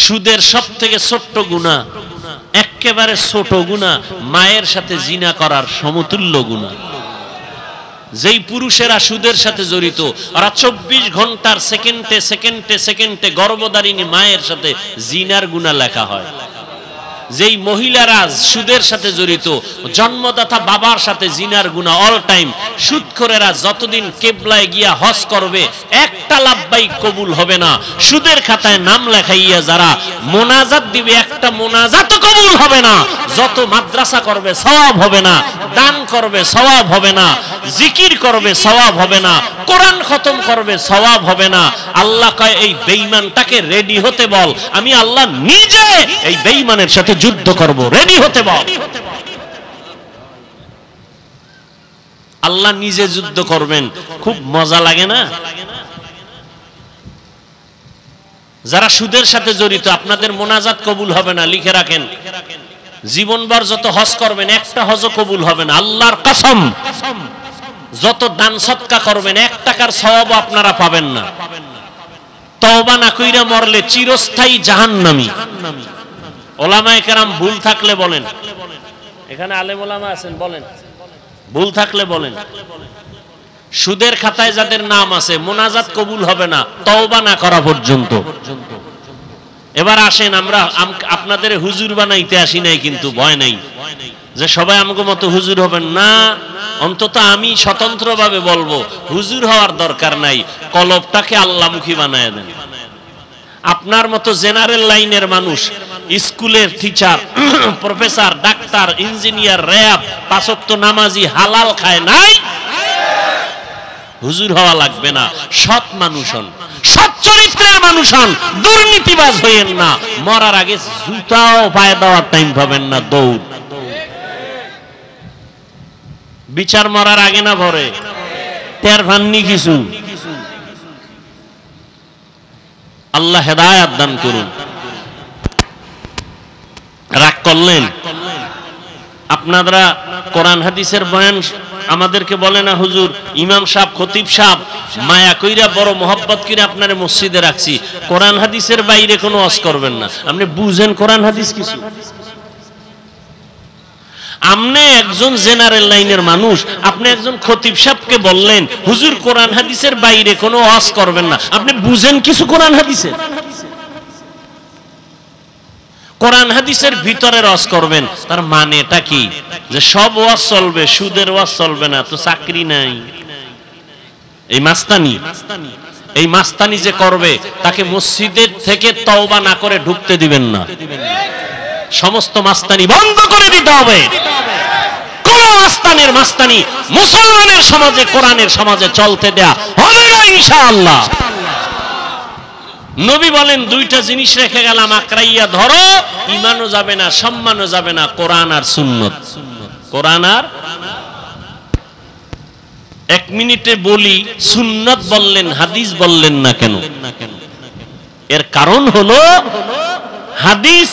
Speaker 1: সুদের সব থেকে ছোট্ট গুনাহ, একেবারে ছোট গুনাহ, মায়ের সাথে জিনা করার সমতুল্য গুনাহ। যেই পুরুষেরা সুদের সাথে জড়িত, ওরা 24 ঘন্টার সেকেন্ডে সেকেন্ডে সেকেন্ডে গর্ভধারিণী মায়ের সাথে জিনার গুনাহ লেখা হয়। যেই মহিলারা সুদের সাথে জড়িত, জন্মদাতা বাবার সাথে জিনার গুনাহ অল টাইম। সুদখোরেরা যতদিন কেবলায় গিয়া হজ করবে, একটা লাভবাই কবুল হবে না। সুদের খাতায় নাম লেখাইয়া যারা মোনাজাত দিবে, একটা মোনাজাতও কবুল হবে না। যত মাদ্রাসা করবে সওয়াব হবে না, দান করবে সওয়াব হবে না, জিকির করবে সওয়াব হবে না, কোরআন খতম করবে সওয়াব হবে না। আল্লাহ কয়, এই বেঈমানটাকে রেডি হতে বল, আমি আল্লাহ নিজে এই বেঈমানের সাথে যুদ্ধ করব, রেডি হতে বল। আল্লাহ নিজে যুদ্ধ করবেন, খুব মজা লাগে না? যারা সুদের সাথে জড়িত, আপনাদের মোনাজাত কবুল হবে না, লিখে রাখেন। জীবনভর যত হজ করবেন, একটা হজও কবুল হবে না, আল্লাহর কসম। যত দান সদকা করবেন, 1 টাকার সওয়াবও আপনারা পাবেন না। তওবা না কইরা মরলে চিরস্থায়ী জাহান্নামী। ওলামায়ে কেরাম ভুল থাকলে বলেন, এখানে আলেম ওলামা আছেন, বলেন ভুল থাকলে বলেন। সুদের খাতায় যাদের নাম আছে, মোনাজাত কবুল হবে না তওবা না করা পর্যন্ত। এবার আসেন, আমরা আপনাদের হুজুর বানাইতে আসি নাই, কিন্তু ভয় নাই যে সবাই আমগো মতো হুজুর হবেন না। অন্তত আমি স্বতন্ত্রভাবে বলবো, হুজুর হওয়ার দরকার নাই, কলবটাকে আল্লাহমুখী বানায় দেন। আপনার মতো জেনারেল লাইনের মানুষ, স্কুলের teacher, professor, doctor, engineer, RAB, 5 ওয়াক্ত নামাজি, হালাল খায় নাই, হুজুর হওয়া লাগবে না। সৎ মানুষ হন, সৎ চরিত্রের মানুষ হন, দুর্নীতিবাজ হইয়েন না। মরার আগে জুতাও পায়ে দেওয়ার টাইম পাবেন না, দৌড়। বিচার মরার আগে না ভরে, টের ভাননি কিছু। আল্লাহ হেদায়েত দান করুন। রাগ করলেন? আপনারা কোরআন হাদিসের বয়ান আমাদেরকে বলে না হুজুর, ইমাম সাহেব খতিব সাহেব মায়া কইরা বড় মোহাব্বত করে আপনারে মসজিদে রাখছি, কোরআন হাদিসের বাইরে কোনো ওয়াজ করবেন না। আপনি বুঝেন কোরআন হাদিস কিছু? আপনি একজন জেনারেল লাইনের মানুষ, আপনি একজন খতিব সাহেবকে বললেন হুজুর কোরআন হাদিসের বাইরে কোনো ওয়াজ করবেন না, আপনি বুঝেন কিছু কোরআন হাদিসের? কোরআন হাদিসের ভিতরে ওয়াজ করবেন, তার মানেটা কি? যে সব ওয়াজ চলবে, সুদের ওয়াজ চলবে না, তো চাকরি নাই। এই মাস্তানি যে করবে তাকে মসজিদের থেকে তওবা না করে ঢুকতে দিবেন না। সমস্ত মাস্তানি বন্ধ করে দিতে হবে। কোন মাস্তানি মুসলমানের সমাজে, কোরআনের সমাজে চলতে দেয়া হবে না ইনশাআল্লাহ। নবী বলেন দুইটা জিনিস রেখে গেলাম, আঁকড়াইয়া ধরো, ঈমানও যাবে না, সম্মানও যাবে না, কোরআন আর সুন্নাত। কোরআন আর, এক মিনিটে বলি, সুন্নাত বললেন, হাদিস বললেন না কেন? এর কারণ হলো হাদিস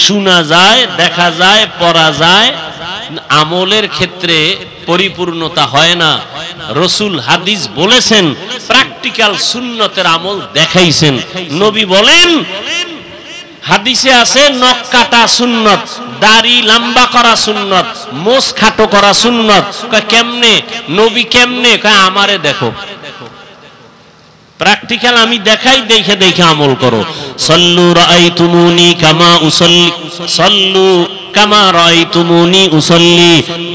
Speaker 1: শোনা যায়, দেখা যায়, পড়া যায়, আমলের ক্ষেত্রে পরিপূর্ণতা হয় না। রাসূল হাদিস বলেছেন, প্র্যাকটিক্যাল সুন্নতের আমল দেখাইছেন। নবী বলেন, হাদিসে আছে নখ কাটা সুন্নত, দাড়ি লম্বা করা সুন্নত, মোছ খাটো করা সুন্নত। কেমনে নবী, কেমনে? আমারে দেখো, প্র্যাকটিক্যাল আমি দেখাই, দেখে দেখে আমল করো। সল্লু রাআইতুমুনি কামা উসাল্লি, সল্লু কামা রাআইতুমুনি উসাল্লি,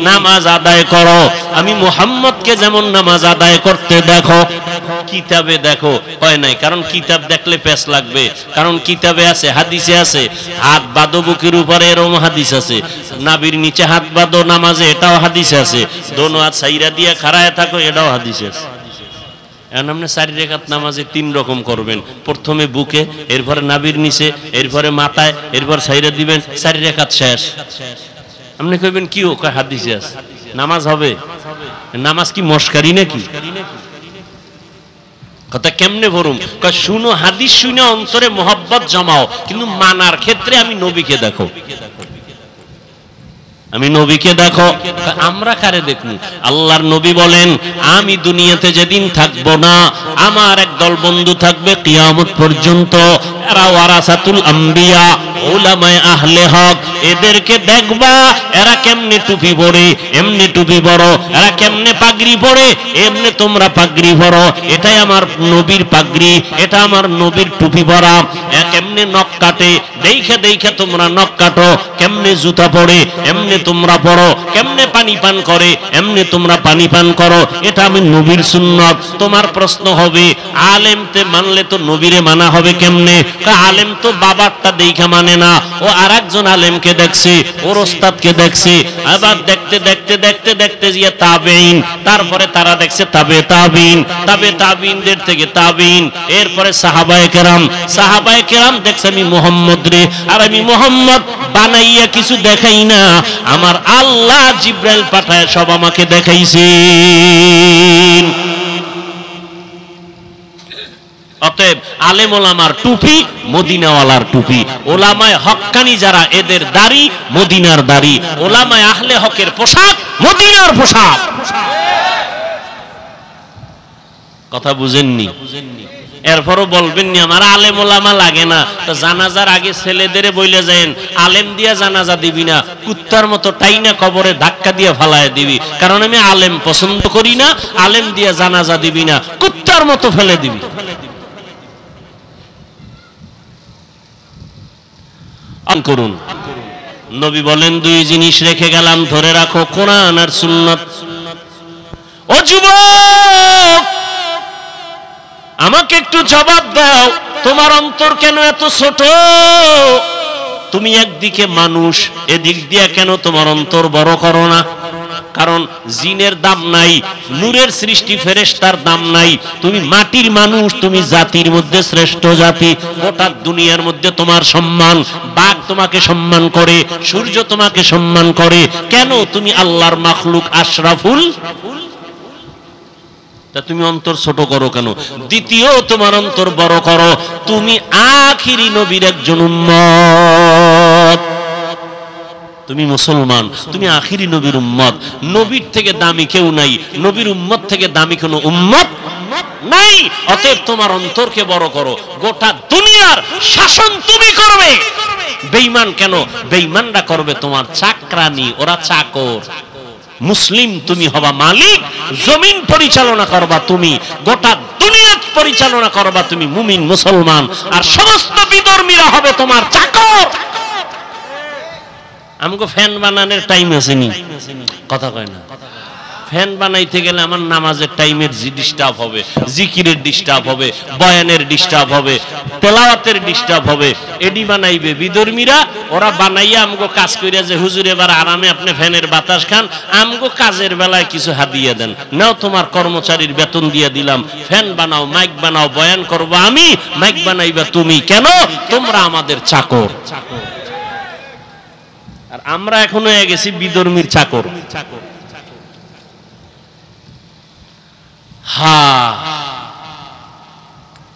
Speaker 1: নামাজ আদায় করো আমি মুহাম্মদকে যেমন নামাজ আদায় করতে দেখো। কিতাবে দেখো হয় নাই, কারণ কিতাব দেখলে পেছ লাগবে, কারণ কিতাবে আছে, হাদিসে আছে, হাত বাঁধো বুকের উপরে, এরকম হাদিস আছে। নাভির নিচে হাত বাঁধো নামাজে, এটাও হাদিসে আছে। দোনো হাত সাইরা দিয়ে খাড়ায় থাকো, এটাও হাদিসে আছে। এখন আপনি 4 রাকাত নামাজে 3 রকম করবেন, প্রথমে বুকে, এরপরে নাভির নিচে, এরপরে মাথায়, এরপর সাইরা দিবেন, 4 রাকাত শেষ। আপনি কইবেন কি ও? হাদিসে আছে, নামাজ হবে? নামাজ কি মস্কারি নাকি? কথা কেমনে বলুন? শুনো, হাদিস শুনে অন্তরে মোহাব্বত জমাও, কিন্তু মানার ক্ষেত্রে আমি নবীকে দেখো, আমি নবীকে দেখো। আমরা কারে দেখব? আল্লাহর নবী বলেন, আমি দুনিয়াতে যেদিন থাকবো না, আমার একদল বন্ধু থাকবে কিয়ামত পর্যন্ত, এরা ওয়ারাসাতুল আম্বিয়া, উলামায়ে আহলে হক। এদেরকে দেখবা, এরা কেমনে টুপি পরে, এমনি টুপি পরো, এরা কেমনে পাগড়ি পরে, এমনি তোমরা পাগড়ি পরো। এটাই আমার নবীর পাগড়ি, এটা আমার নবীর টুপি পরা। কেমনে নখ কাটে, দেখে দেখে তোমরা নখ কাটো, কেমনে জুতা পরে এমনি তোমরা পড়ো, কেমনে পানি পান করে এমনি তোমরা পানি পান করো। এটা আমি নবীর সুন্নত। তোমার প্রশ্ন হবে, আলেমতে মানলে তো নবীরে মানা হবে কেমনে? আলেম তো বাবারটা দেখা মানে না, ও আরেকজন আলেমকে দেখছে, ওর ওস্তাদকে দেখছে, আবার দেখতে দেখতে দেখতে দেখতে গিয়ে তাবেঈন, তারপরে তারা দেখছে তাবে তাবিন, তাবে তাবিনদের থেকে তাবিন, এরপরে সাহাবায়ে কেরাম, সাহাবায়ে কেরাম দেখছে আমি মুহাম্মদ রে, আর আমি মুহাম্মদ বানাইয়া কিছু দেখাই না, আমার আল্লাহ জিব্রাইল পাঠায় সব আমাকে দেখাইছেন। অতএব আলেম ওলামার টুপি মদিনাওয়ালার টুপি, ওলামায়ে হক্কানি যারা এদের দাড়ি মদিনার দাড়ি, ওলামায়ে আহলে হকের পোশাক মদিনার পোশাক। কথা বুঝেননি? এরপরও বলবেন নি আমার আলেম ওলামা লাগে না, তো জানাজার আগে ছেলেদের বইলে যায়েন আলেম দিয়া জানাজা দিবি না, কুত্তার মতো টাইনা কবরে ধাক্কা দিয়ে ফালায় দিবি, কারণ আমি আলেম পছন্দ করি না, আলেম দিয়া জানাজা দিবি না, কুত্তার মতো ফেলে দিবি। করুন, নবী বলেন 2 জিনিস রেখে গেলাম, ধরে রাখো, কোরআন আর সুন্নাত। ও যুবক, আমাকে একটু জবাব দাও, তোমার অন্তর কেন এত ছোট? তুমি একদিকে মানুষ, এদিক দিয়া কেন তোমার অন্তর বড় করো না? কারণ জিনের দাম নাই, নূরের সৃষ্টি ফেরেশতার দাম নাই, তুমি মাটির মানুষ, তুমি জাতির মধ্যে শ্রেষ্ঠ জাতি, গোটা দুনিয়ার মধ্যে তোমার সম্মান, বাঘ তোমাকে সম্মান করে, সূর্য তোমাকে সম্মান করে, কেন? তুমি আল্লাহর মাখলুক, আশরাফুল। তা তুমি অন্তর ছোট করো কেন? দ্বিতীয়, তোমার অন্তর বড় করো, তুমি আখিরি নবীর একজন উম্মত, তুমি মুসলমান, তুমি আখিরি নবীর উম্মত। নবীর থেকে দামি কেউ নাই, নবীর উম্মত থেকে দামি কোনো উম্মত নাই। অতএব তোমার অন্তরকে বড় করো। গোটা দুনিয়ার শাসন তুমি করবে। বেঈমান কেন? বেঈমানরা করবে তোমার চাকরানি, ওরা চাকর। মুসলিম তুমি হবা মালিক, জমিন পরিচালনা করবা তুমি, গোটা দুনিয়া পরিচালনা করবা তুমি, মুমিন মুসলমান। আর সমস্ত বিধর্মীরা হবে তোমার চাকর। আমাকে ফ্যান বানানোর টাইম আসেনি, কথা কয় না। ফ্যান বানাইতে গেলে আমার নামাজের টাইমের ডিস্টার্ব হবে, জিকিরের ডিস্টার্ব হবে, বয়ানের ডিস্টার্ব হবে, তেলাওয়াতের ডিস্টার্ব হবে। এডি বানাইবে বিধর্মীরা। ওরা বানাইয়া আমগো কাজ কইরা যে হুজুর এবার আরামে আপনি ফ্যানের বাতাস খান, আমগো কাজের বেলায় কিছু হাদিয়া দেন। নাও তোমার কর্মচারীর বেতন দিয়ে দিলাম, ফ্যান বানাও, মাইক বানাও, বয়ান করব আমি, মাইক বানাইবা তুমি। কেন? তোমরা আমাদের চাকর। আর আমরা এখন হয়ে গেছি বিধর্মীর চাকর।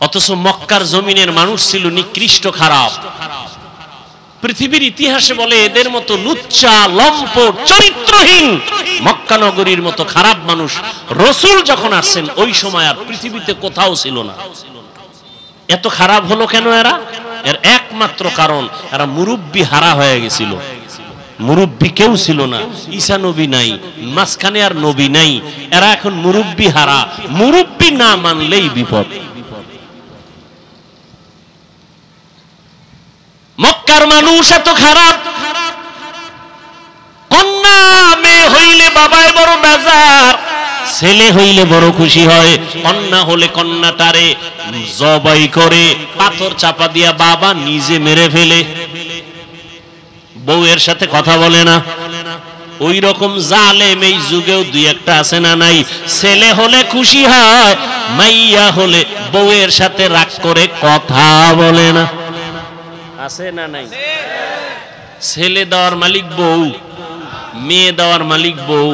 Speaker 1: অথচ মক্কার জমিনের মানুষ ছিল নিকৃষ্ট, খারাপ। পৃথিবীর ইতিহাসে বলে এদের মতো লুচ্চা, লম্পট, চরিত্রহীন মক্কা নগরীর মতো খারাপ মানুষ রাসূল যখন আসছেন ওই সময় আর পৃথিবীতে কোথাও ছিল না। এত খারাপ হলো কেন এরা? এর একমাত্র কারণ, এরা মুরব্বি হারা হয়ে গেছিল। মুরব্বি কেউ ছিল না, ঈসা নবী নাই, মাঝখানে আর নবী নাই। এরা এখন মুরব্বি হারা, মুরব্বি না মানলেই বিপদ। মক্কার মানুষ এত খারাপ, কন্যা মেয়ে হইলে বাবায় বড় বেজার, ছেলে হইলে বড় খুশি হয়। কন্যা হলে কন্যাটারে জবাই করে পাথর চাপা দিয়া বাবা নিজে মেরে ফেলে, বউয়ের সাথে কথা বলে না। ওই রকম জালেম এই যুগেও দুই একটা আছে না নাই? ছেলে হলে খুশি হয়, মাইয়া হলে বউয়ের সাথে রাগ করে কথা বলে না, আছে না নাই? ছেলে দেওয়ার মালিক বউ, মেয়ে দেওয়ার মালিক বউ।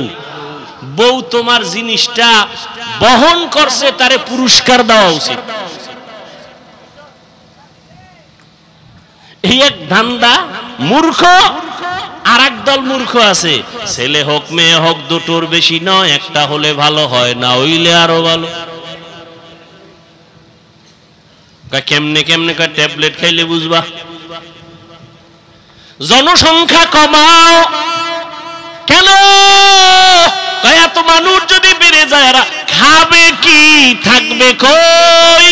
Speaker 1: বউ তোমার জিনিসটা বহন করছে, তারে পুরস্কার দেওয়া উচিত। এই এক ধান্দা। মূর্খ আর এক দল মূর্খ আছে, ছেলে হোক মেয়ে হোক দুটোর বেশি নয়, একটা হলে ভালো হয়, না হইলে আরো ভালো। কেমনে কেমনে ট্যাবলেট খাইলে বুঝবা। জনসংখ্যা কমাও কেন? এত মানুষ যদি বেড়ে যায় এরা খাবে কি, থাকবে কই?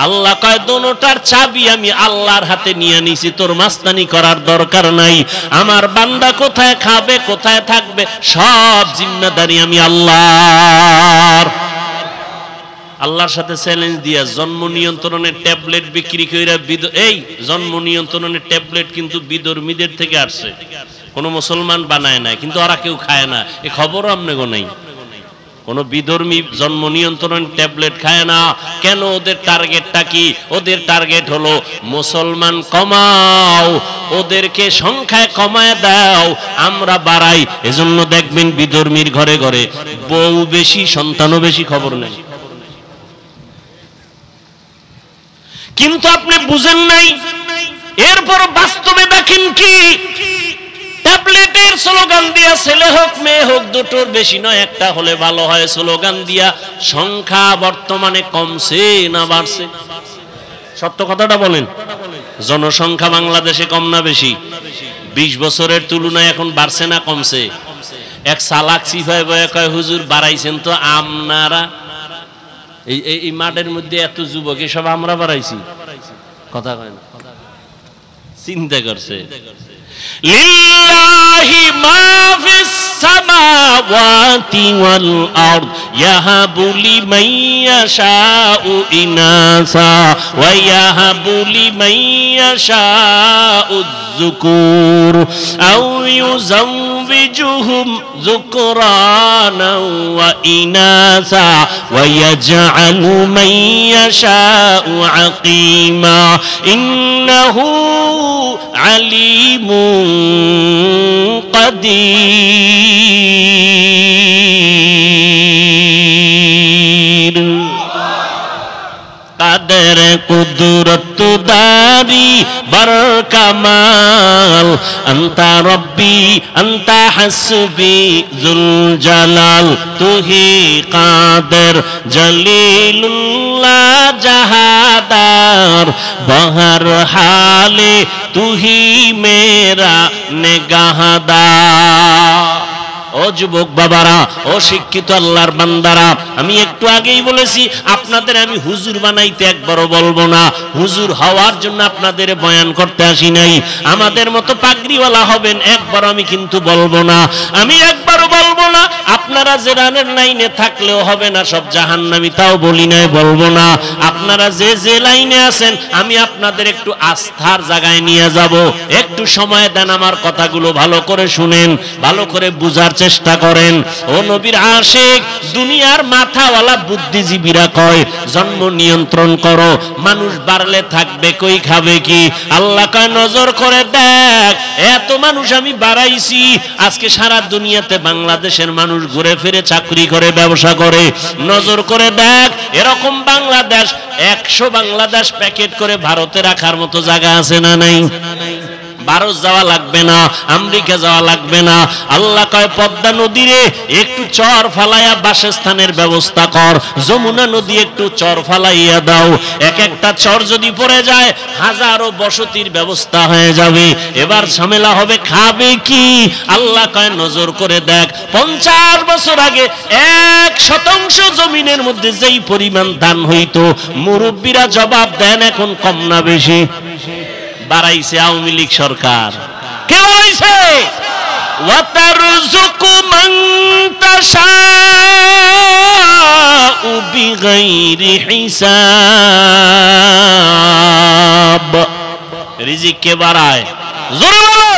Speaker 1: আল্লাহ কয় দোনোটার চাবি আমি আল্লাহর হাতে নিয়ে নিছি, তোর মাস্তানি করার দরকার নাই। আমার বান্দা কোথায় খাবে, কোথায় থাকবে, সব জিম্মাদারি আমি আল্লাহর। আল্লাহর সাথে চ্যালেঞ্জ দিয়া জন্ম নিয়ন্ত্রণের ট্যাবলেট বিক্রি কইরা, এই জন্ম নিয়ন্ত্রণের ট্যাবলেট কিন্তু বিধর্মীদের থেকে আসছে, কোন মুসলমান বানায় নাই, কিন্তু ওরা কেউ খায় না। এই খবরও আপনাকে নাই। কোন বিধর্মী জন্ম নিয়ন্ত্রণ ট্যাবলেট খায় না। কেন? ওদের টার্গেটটা কি? ওদের টার্গেট হলো মুসলমান কমাও, ওদেরকে সংখ্যায় কমায় দাও, আমরা বাড়াই। এজন্য দেখবেন বিধর্মীর ঘরে ঘরে বউ বেশি, সন্তানও বেশি, খবর নেই। কিন্তু আপনি বুঝেন নাই। এরপর বাস্তবে দেখেন কি, ট্যাবলেটের স্লোগান দিয়া ছেলে হোক মেয়ে হোক দুটোর বেশি নয়, একটা হলে ভালো হয় স্লোগান দিয়া সংখ্যা বর্তমানে কমছে না বাড়ছে? সত্য কথাটা বলেন। জনসংখ্যা বাংলাদেশে কম না বেশি? 20 বছরের তুলনায় এখন বাড়ছে না কমছে? এক সালাক সিফাই বয়ে কয় হুজুর বাড়াইছেন তো আপনারা। এই মাঠের মধ্যে এত যুবক, এসব আমরা বাড়াইছি? কথা কয় না, চিন্তা করছে। লিল্লাহি মা ফিস সামাওয়াতি ওয়াল আরদ ইয়াহাবু লিমান ইয়াশাউ ইনাসা ওয়া ইয়াহাবু লিমান ইয়াশাউ যুকুর আও ইউযাওবিজুহুম যুকরানা ওয়া ইনাসা ওয়া ইয়াজআলু মান ইয়াশাউ আকিমা ইন্নাহু আলিমুন কাদির। আনতা রব্বি আনতা হাসবি যুল জালাল তুহি কাদের জলিলুল্লাহ জাহাদার বহর হালে তুহি মেরা নেগাহদার। ও যুবক বাবারা, ও শিক্ষিত আল্লাহর বান্দারা, আমি একটু আগেই বলেছি আপনাদের আমি হুজুর বানাইতে একবারও বলবো না। হুজুর হওয়ার জন্য আপনাদের বয়ান করতে আসি নাই। আমাদের মতো পাগড়িওয়ালা হবেন একবার আমি কিন্তু বলবো না। আমি একবারও বলবো না আপনারা যে রানের লাইনে থাকলেও হবে না সব জাহান্নামী, তাও বলি নাই, বলবো না। আপনারা যে যে লাইনে আছেন আমি আপনাদের একটু আস্থার জায়গায় নিয়ে যাব। একটু সময় দেন, আমার কথাগুলো ভালো করে শুনেন, ভালো করে বুঝার চেষ্টা করেন। ও নবীর আশিক, দুনিয়ার মাথাওয়ালা বুদ্ধিজীবীরা কয় জন্ম নিয়ন্ত্রণ করো, মানুষ বাড়লে থাকবে কই, খাবে কি? আল্লাহ কয় নজর করে দেখ, এত মানুষ আমি বাড়াইছি, আজকে সারা দুনিয়াতে বাংলাদেশের মানুষ ঘুরে ফিরে চাকরি করে, ব্যবসা করে। নজর করে দেখ, এরকম বাংলাদেশ 100 বাংলাদেশ প্যাকেট করে ভারতে রাখার মতো জায়গা আছে না নাই? ভারত যাওয়া লাগবে না, আমেরিকা যাওয়া লাগবে না। আল্লাহ কয় পদ্মা নদীরে একটু চর ফালাইয়া বাসস্থানের ব্যবস্থা কর, যমুনা নদী একটু চর ফালাইয়া দাও। এক একটা চর যদি পড়ে যায় হাজারো বসতির ব্যবস্থা হয়ে যাবে। এবার ঝামেলা হবে খাবে কি? আল্লাহ কয় নজর করে দেখ, 50 বছর আগে 1% জমিনের মধ্যে যেই পরিমাণ ধান হইতো, মুরব্বীরা জবাব দেন এখন কম না বেশি? বাড়াইছে আওয়ামী লীগ সরকার। কে বাড়াইছে? ওয়াতারযুকু মান তাশাউ বিগাইরি হিসাব। রিজিক কে বাড়ায়? জোরে বলো।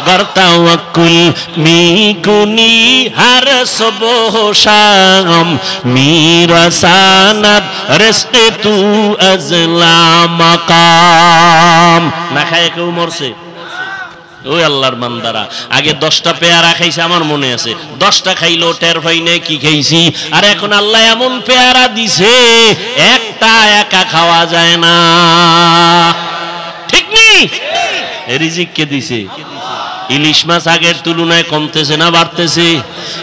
Speaker 1: গরতাওয়াকুল মিকুনি হার সুবহ শাম মিরাসানাত রিজকে তু আজলা মাকাম। না খায় কেউ মরছে? ওই আল্লাহর বান্দারা, আগে 10টা পেয়ারা খাইছে আমার মনে আছে, 10টা খাইলো টের পাই নাই কি খাইছি। আর এখন আল্লাহ এমন পেয়ারা দিছে একটা একা খাওয়া যায় না। ঠিক নেই? রিজিক কে দিছে? ইলিশ মাছ আগের তুলনায় কমতেছে না বাড়তেছে?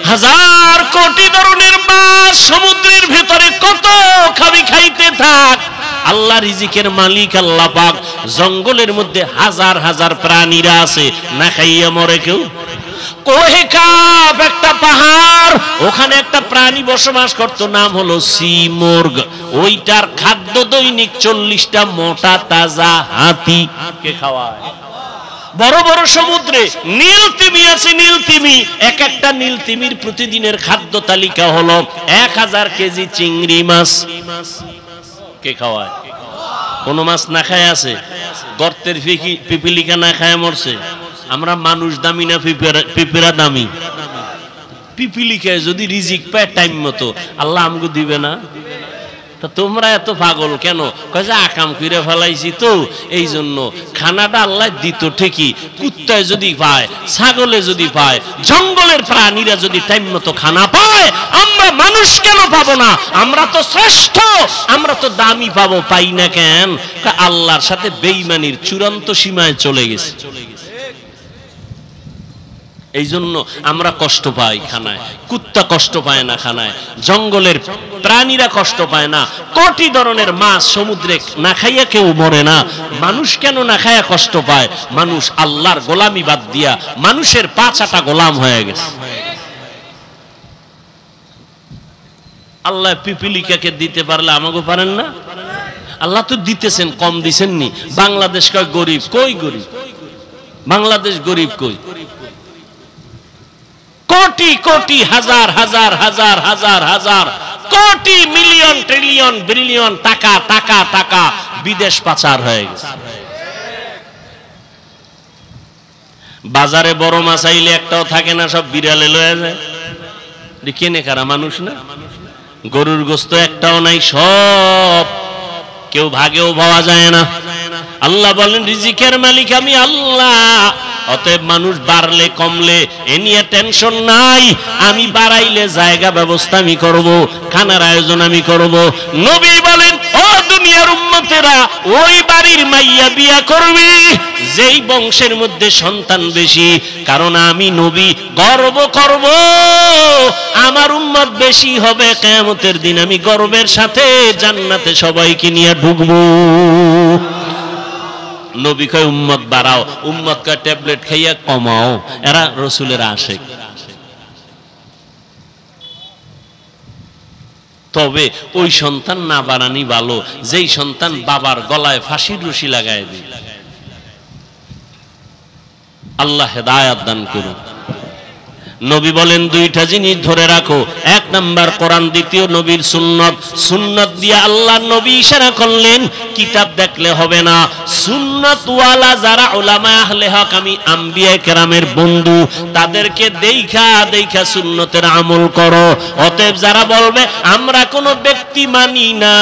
Speaker 1: হাজার কোটি ধরনের মাছ সমুদ্রের ভেতরে, কত খাবি, খাইতে থাক। আল্লাহ রিজিকের মালিক আল্লাহ পাক। জঙ্গলের মধ্যে হাজার হাজার প্রাণীরা আছে, না খাইয়া মরে কেউ? কোহে কাফ একটা পাহাড়, ওখানে একটা প্রাণী বসবাস করত, নাম হলো সিমোর্গ। ওইটার খাদ্য দৈনিক 40টা মোটা তাজা হাতি কে খাওয়ায়। বড় বড় সমুদ্রে নীল তিমি আছে, নীল তিমি, এক একটা নীল তিমির প্রতিদিনের খাদ্য তালিকা হলো 1000 কেজি চিংড়ি মাছ। কে খাওয়ায়? কোন মাছ না খায় আছে? গর্তের পিপিলিকা না খায় মরছে? আমরা মানুষ দামি না পিপিরা দামি? পিপিলিকায় যদি রিজিক পায় টাইম মতো, আল্লাহ আমগো দিবে না? তা তোমরা এত পাগল কেন? কয় যে আকাম করে ফেলাইছি তো এই জন্য। খানাটা আল্লাহ দিত ঠিকই, কুত্তায় যদি পায়, ছাগলে যদি পায়, জঙ্গলের প্রাণীরা যদি টাইম মতো খানা পায়, আমরা মানুষ কেন পাবো না? আমরা তো শ্রেষ্ঠ, আমরা তো দামি পাবো, পাই না কেন? আল্লাহর সাথে বেঈমানির চূড়ান্ত সীমায় চলে গেছে। এই জন্য আমরা কষ্ট পাই খানায়, কুত্তা কষ্ট পায় না খানায়, জঙ্গলের প্রাণীরা কষ্ট পায় না, কোটি ধরনের মাছ সমুদ্রে না খাইয়া কেউ মরে না। মানুষ কেন না খাইয়া কষ্ট পায়? মানুষ আল্লাহর গোলামি বাদ দিয়া মানুষের 5 গোলাম হয়ে গেছে। আল্লাহ পিপিলিকাকে দিতে পারলে আমাকে পারেন না? আল্লাহ তো দিতেছেন, কম দিছেন নি? বাংলাদেশ কয় গরিব, কই গরিব? বাংলাদেশ গরিব কই? কোটি কোটি হাজার হাজার হাজার হাজার হাজার কোটি মিলিয়ন ট্রিলিয়ন বিলিয়ন টাকা টাকা টাকা বিদেশ পাচার হয়ে গেছে। বাজারে বড় মাছ আইলে একটাও থাকে না, সব বিড়ালে লয়ে যায়। কেনে কারা? মানুষ না? গরুর গোস্ত একটাও নাই, সব কেউ ভাগেও পাওয়া যায় না। আল্লাহ বলেন রিজিকের মালিক আমি আল্লাহ। অতএব মানুষ বাড়লে কমলে এ নিয়ে টেনশন নাই, আমি বাড়াইলে জায়গা ব্যবস্থা আমি করব, খানার আয়োজন আমি করব। নবী বলেন ও দুনিয়ার উম্মতেরা, ওই বাড়ির মাইয়া বিয়া করবে যেই বংশের মধ্যে সন্তান বেশি, কারণ আমি নবী গর্ব করব আমার উম্মত বেশি হবে, কিয়ামতের দিন আমি গর্বের সাথে জান্নাতে সবাইকে নিয়ে ঢুকবো। নবী কয় উম্মত বাড়াও, উম্মত কয় ট্যাবলেট খাইয়া কমাও। এরা রাসূলের আশিক। তবে ওই সন্তান না বানানি ভালো যেই সন্তান বাবার গলায় ফাঁসির রশি লাগায় দেয়। আল্লাহ হেদায়েত দান করুন। নবী বলেন দুইটা জিনিস ধরে রাখো, এক নাম্বার কোরআন, দ্বিতীয় নবীর সুন্নত। সুন্নত দিয়ে আল্লাহ নবী ইশারা করলেন কিতাব দেখলে হবে না, সুন্নত ওয়ালা যারা উলামা আহলে হক, আমি আম্বিয়া কেরামের বন্ধু, তাদেরকে দেখা দেখা সুন্নতের আমল করো। অতএব যারা বলবে আমরা কোনো ব্যক্তি মানি না,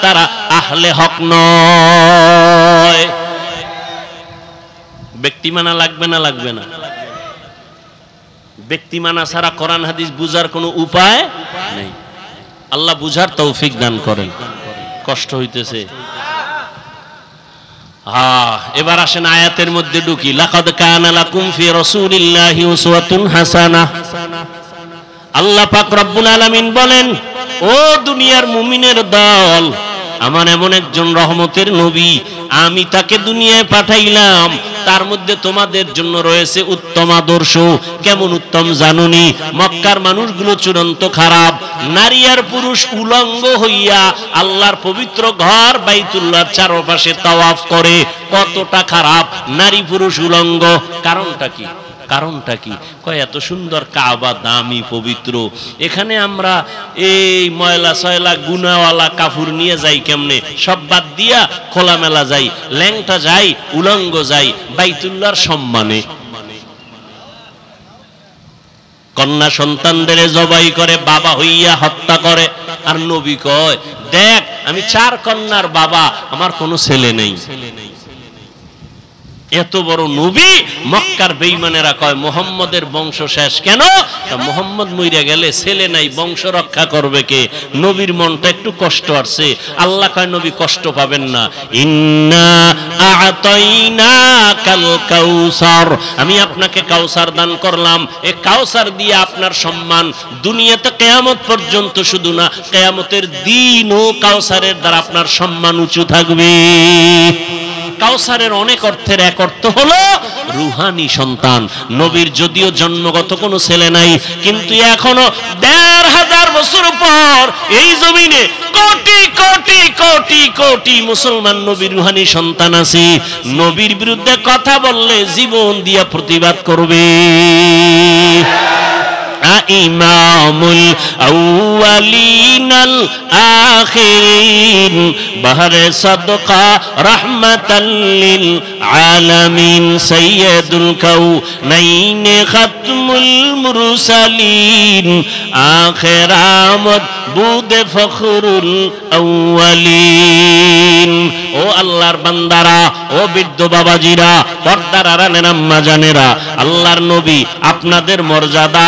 Speaker 1: তারা আহলে হক নয়। ব্যক্তি মানা লাগবে না? লাগবে না। ব্যক্তি মানা ছাড়া কোরআন হাদিস বুঝার কোনো উপায় নেই। আল্লাহ বুঝার তৌফিক দান করেন। কষ্ট হইতেছে। এবার আসেন আয়াতের মধ্যে ঢুকি। লাকাদ কানা লাকুম ফি রাসূলিল্লাহি উসওয়াতুন হাসানাহ। আল্লাহ পাক রব্বুল আলামিন বলেন, ও দুনিয়ার মুমিনের দল, আমার এমন একজন রহমতের নবী, আমি তাকে দুনিয়ায় পাঠাইলাম, তার মধ্যে তোমাদের জন্য রয়েছে উত্তম আদর্শ। কেমন উত্তম জানুনি? মক্কার মানুষগুলো চূড়ান্ত খারাপ, নারী আর পুরুষ উলঙ্গ হইয়া আল্লাহর পবিত্র ঘর বাইতুল্লাহর চারপাশে তাওয়াফ করে। কতটা খারাপ, নারী পুরুষ উলঙ্গ। কারণটা কি? কারণটা কি? কয় এত সুন্দর কাবা, দামি পবিত্র, এখানে আমরা এই ময়লা সয়লা গুনাওয়ালা কাপড় নিয়ে যাই কেমনে? সব বাদ দিয়া খোলামেলা যাই, ল্যাংটা যাই, উলঙ্গ যাই বাইতুল্লাহর সম্মানে। কন্যা সন্তানদের জবাই করে, বাবা হইয়া হত্যা করে। আর নবী কয় দেখ আমি 4 কন্যার বাবা, আমার কোনো ছেলে নেই। এত বড় নবী, মক্কার বেঈমানেরা কয় মুহাম্মদের বংশ শেষ। কেন? মুহাম্মদ মইরা গেলে ছেলে নাই, বংশ রক্ষা করবে কে? নবীর মনটা একটু কষ্ট আসছে। আল্লাহ কয় নবী কষ্ট পাবেন না। ইন্না আ'তাইনাকাল কাউসার, আমি আপনাকে কাউসার দান করলাম। এই কাউসার দিয়ে আপনার সম্মান দুনিয়াতে কিয়ামত পর্যন্ত, শুধু না কিয়ামতের দিনও কাউসারের দ্বারা আপনার সম্মান উঁচু থাকবে। কাউসারের অনেক অর্থের এক অর্থ হলো রুহানি সন্তান। নবীর যদিও জন্মগত কোনো ছেলে নাই, কিন্তু এখনো ১৫০০ বছর পর এই জমিনে কোটি কোটি কোটি কোটি মুসলমান নবীর রুহানি সন্তান আছে। নবীর বিরুদ্ধে কথা বললে জীবন দিয়া প্রতিবাদ করবে। ইমামুল আউয়ালিনাল আখিরিন বাহরে সাদকা রাহমাতাল লিল আলামিন সাইয়্যিদুল কাউনাইন খাতমুল মুরসালিন আখিরামত বুদে ফখরুল আউয়ালিন। ও আল্লাহর বান্দারা, ও বৃদ্ধ বাবাজিরা, পর্দার আড়ালের আম্মা জানেরা, আল্লাহর নবী আপনাদের মর্যাদা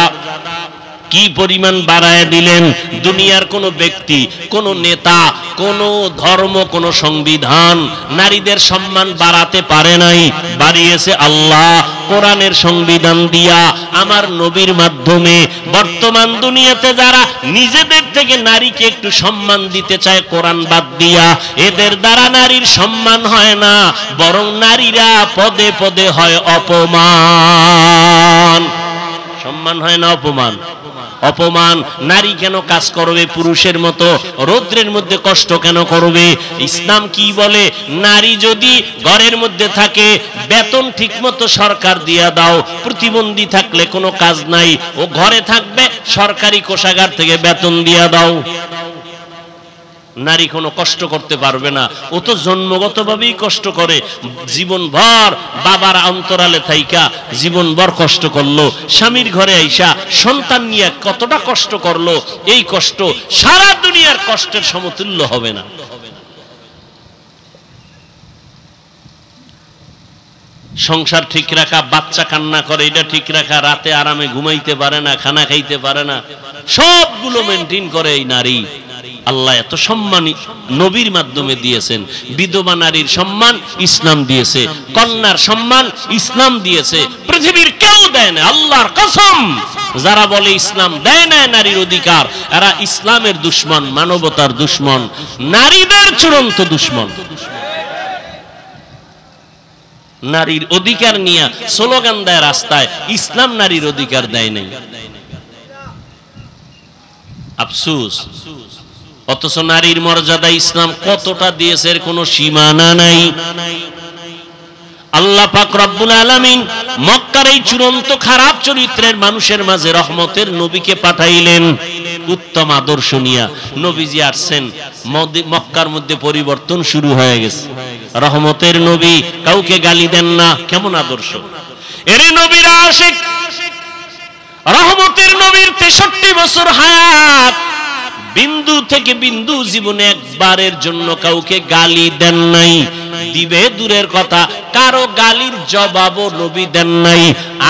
Speaker 1: কি পরিমাণ বাড়ায় দিলেন। দুনিয়ার কোন ব্যক্তি, কোন নেতা, কোন ধর্ম, কোন সংবিধান নারীদের সম্মান বাড়াতে পারে নাই। বাড়িয়েছে আল্লাহ কোরআনের সংবিধান দিয়া, আমার নবীর মাধ্যমে। বর্তমান দুনিয়াতে যারা নিজেদের থেকে নারীকে একটু সম্মান দিতে চায় কোরআন বাদ দিয়া, এদের দ্বারা নারীর সম্মান হয় না, বরং নারীরা পদে পদে হয় অপমান। সম্মান হয় না, অপমান। অপমান। নারী কেন কাজ করবে পুরুষের মতো? রৌদ্রের মধ্যে কষ্ট কেন করবে? ইসলাম কি বলে? নারী যদি ঘরের মধ্যে থাকে, বেতন ঠিক মতো সরকার দিয়া দাও। প্রতিবন্ধী থাকলে কোনো কাজ নাই, ও ঘরে থাকবে, সরকারি কোষাগার থেকে বেতন দিয়া দাও। নারী কোনো কষ্ট করতে পারবে না, ও তো জন্মগতভাবেই কষ্ট করে। জীবনভর বাবার অন্তরালে থাইকা জীবনভর কষ্ট করলো, স্বামীর ঘরে আইসা সন্তান নিয়ে কতটা কষ্ট করলো, এই কষ্ট সারা দুনিয়ার কষ্টের সমতুল্য হবে না। সংসার ঠিক রাখা, বাচ্চা কান্না করে এটা ঠিক রাখা, রাতে আরামে ঘুমাইতে পারে না, খানা খাইতে পারে না, সবগুলো মেনটেন করে এই নারী। আল্লাহ এত সম্মান নবীর মাধ্যমে দিয়েছেন। বিধবা নারীর সম্মান ইসলাম দিয়েছে, কন্যার সম্মান ইসলাম দিয়েছে, পৃথিবীর কেউ দেয় না। আল্লাহর কসম, যারা বলে ইসলাম দেয় না নারীর অধিকার, এরা ইসলামের দুশমন, মানবতার দুশমন, নারীদের চূড়ান্ত দুশমন। নারীর অধিকার নিয়ে স্লোগান দেয় রাস্তায়, ইসলাম নারীর অধিকার দেয় নাই। আফসোস। অথচ নারীর মর্যাদা ইসলাম কতটা দিয়েছে এর কোনো সীমানা নাই। আল্লাহ পাক রব্বুল আলামিন মক্কার এই চূড়ান্ত খারাপ চরিত্রের মানুষের মাঝে রহমতের নবীকে পাঠাইলেন। উত্তম আদর্শ নিয়া নবীজি আসছেন, মক্কার মধ্যে পরিবর্তন শুরু হয়ে গেছে। রহমতের নবী, কাউকে গালি দেন না, কেমন আদর্শ! এর নবীর আশিক, রহমতের নবীর 63 বছর হায়াত, বিন্দু থেকে বিন্দু জীবনে একবারের জন্য কাউকে গালি দেন নাই। দিবে দূরের কথা, কারো গালির জবাবও নবী দেন নাই।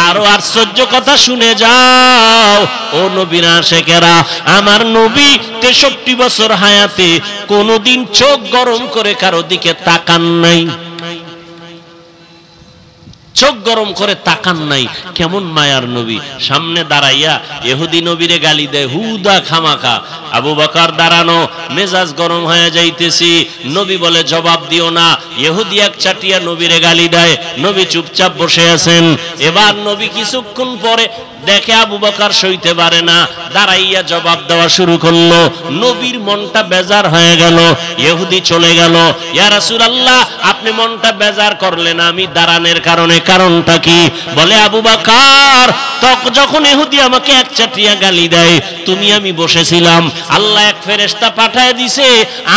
Speaker 1: আরো আশ্চর্য কথা শুনে যাও ও নবীর আশিকেরা, আমার নবী 63 বছর হায়াতে কোনোদিন চোখ গরম করে কারো দিকে তাকান নাই, চোখ গরম করে তাকান নাই। কেমন মায়ার নবী! সামনে দাঁড়াইয়া ইহুদি নবীরে গালি দেয় হুদা খামাখা। আবু বকর দাঁড়ানো, মেজাজ গরম হয়ে যাইতেছি, নবী বলে জবাব দিও না। ইহুদি এক চাটিয়া নবীরে গালি দেয়, নবী চুপচাপ বসে আছেন। এবার নবী কিছুক্ষণ পরে দেখে আবু বকর সইতে পারে না, দাঁড়াইয়া জবাব দেওয়া শুরু করলো। নবীর মনটা বেজার হয়ে গেল, ইহুদি চলে গেল। ইয়া রাসূলুল্লাহ, আপনি মনটা বেজার করলেন, আমি দাঁড়ানোর কারণে, কারণটা কি? বলে আবু বকর, যখন ইহুদি আমাকে এক চাটিয়া গালি দেয়, তুমি আমি বসেছিলাম, আল্লাহ এক ফেরেশতা পাঠায় দিছে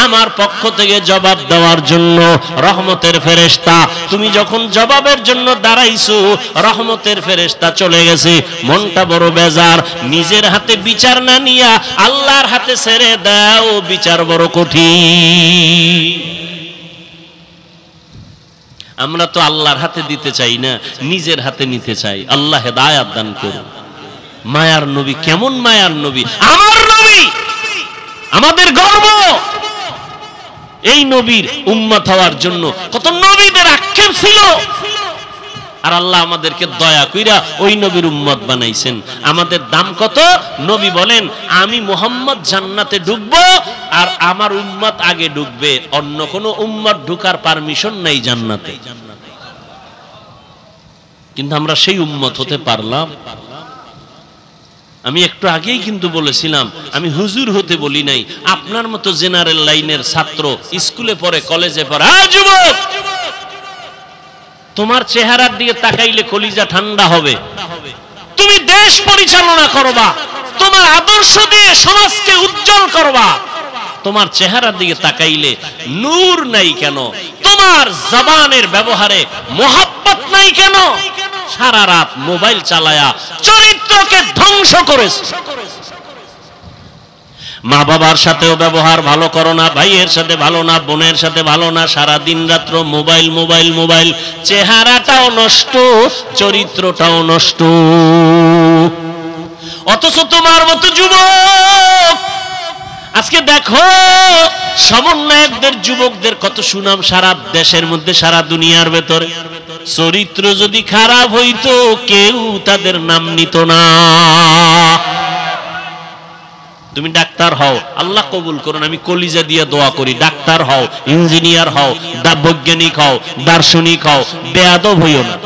Speaker 1: আমার পক্ষ থেকে জবাব দেওয়ার জন্য, রহমতের ফেরেশতা। তুমি যখন জবাবের জন্য দাঁড়াইছো, রহমতের ফেরেশতা চলে গেছে। মনটা বড় বেজার, নিজের হাতে বিচার না নিয়া আল্লাহর হাতে ছেড়ে দাও, বিচার বড় কঠিন। আমরা তো আল্লাহর হাতে দিতে চাই না, নিজের হাতে নিতে চাই। আল্লাহ হেদায়েত দান করুন। মায়ার নবী, কেমন মায়ার নবী! আমার নবী, আমাদের গর্ব। এই নবীর উম্মত হওয়ার জন্য কত নবীদের আক্ষেপ ছিল, আর আল্লাহ আমাদেরকে দয়া কইরা ওই নবীর উম্মত বানাইছেন। আমাদের দাম কত? নবী বলেন, আমি মুহাম্মদ জান্নাতে ঢুকবো আর আমার উম্মত আগে ঢুকবে, অন্য কোন উম্মত ঢুকার পারমিশন নাই জান্নাতে। কিন্তু আমরা সেই উম্মত হতে পারলাম? আমি একটু আগেই কিন্তু বলেছিলাম, আমি হুজুর হতে বলি নাই, আপনার মতো জেনারেল লাইনের ছাত্র, স্কুলে পড়ে, কলেজে পড়ে। যুবক, তোমার চেহারার দিকে তাকাইলে কলিজা ঠান্ডা হবে। তুমি দেশ পরিচালনা করবা, তোমার আদর্শ দিয়ে সমাজকে উজ্জ্বল করবা। তোমার চেহারার দিকে তাকাইলে নূর নাই কেন? তোমার জবানের ব্যবহারে মোহাব্বত নাই কেন? সারা রাত মোবাইল চালায়া চরিত্রকে ধ্বংস করেছে। মা বাবার সাথেও ব্যবহার ভালো করো না, ভাইয়ের সাথে ভালো না, বোনের সাথে ভালো না, সারা দিন রাত্র মোবাইল মোবাইল মোবাইল। চেহারাটাও নষ্ট, চরিত্রটাও নষ্ট। অথচ তোমার মতো যুবক আজকে দেখো, সমন্বয়কদের যুবকদের কত সুনাম সারা দেশের মধ্যে, সারা দুনিয়ার ভেতরে। চরিত্র যদি খারাপ হইতো কেউ তাদের নাম নিত না। তুমি ডাক্তার হও, আল্লাহ কবুল করুন, আমি কলিজা দিয়ে দোয়া করি। ডাক্তার হও, ইঞ্জিনিয়ার হও, বৈজ্ঞানিক হও, দার্শনিক হও, বেয়াদব হইও না।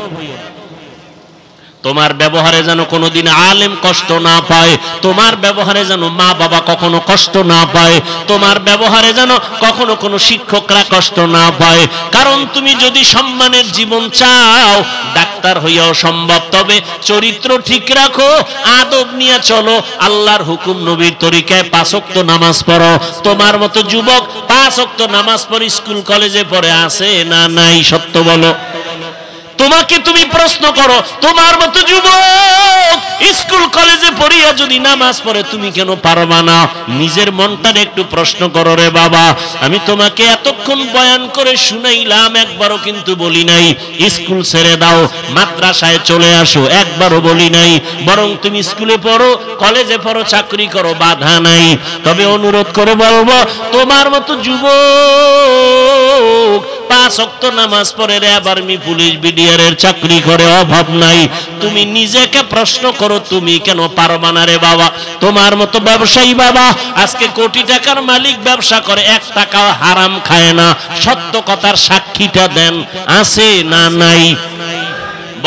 Speaker 1: তোমার ব্যবহারে যেন কোনোদিন আলেম কষ্ট না পায়, তোমার ব্যবহারে যেন মা বাবা কখনো কষ্ট না পায়, তোমার ব্যবহারে যেন কখনো কোনো শিক্ষকরা কষ্ট না পায়। কারণ তুমি যদি সম্মানের জীবন চাও, ডাক্তার হইয়াও সম্ভব, তবে চরিত্র ঠিক রাখো, আদব নিয়ে চলো, আল্লাহর হুকুম নবীর তরিকায় 5 ওয়াক্ত নামাজ পড়ো। তোমার মতো যুবক 5 ওয়াক্ত নামাজ পড়ে স্কুল কলেজে পড়ে আছে না নাই? সত্য বলো। তোমাকে তুমি প্রশ্ন করো, তোমার মতো যুবক স্কুল কলেজে পড়িয়া যদি নামাজ পড়ে তুমি কেন পারবা না? নিজের মনটার একটু প্রশ্ন করো রে বাবা। আমি তোমাকে এতক্ষণ বয়ান করে শুনাইলাম, একবারও কিন্তু বলি নাই স্কুল ছেড়ে দাও, মাদ্রাসায় চলে আসো, একবারও বলি নাই। বরং তুমি স্কুলে পড়ো, কলেজে পড়ো, চাকরি করো, বাধা নাই। তবে অনুরোধ করে বলবো, তোমার মতো যুবক 5 ওয়াক্ত নামাজ পড়ে র্যাব, আর্মি, পুলিশ, বিডিআর চাকরি করে, অভাব নাই। তুমি নিজেকে প্রশ্ন করো, তুমি কেন পারবা না রে বাবা? তোমার মতো ব্যবসায়ী বাবা আজকে কোটি টাকার মালিক, ব্যবসা করে, 1 টাকাও হারাম খায় না। সত্য কথার সাক্ষীটা দেন, আছে না নাই?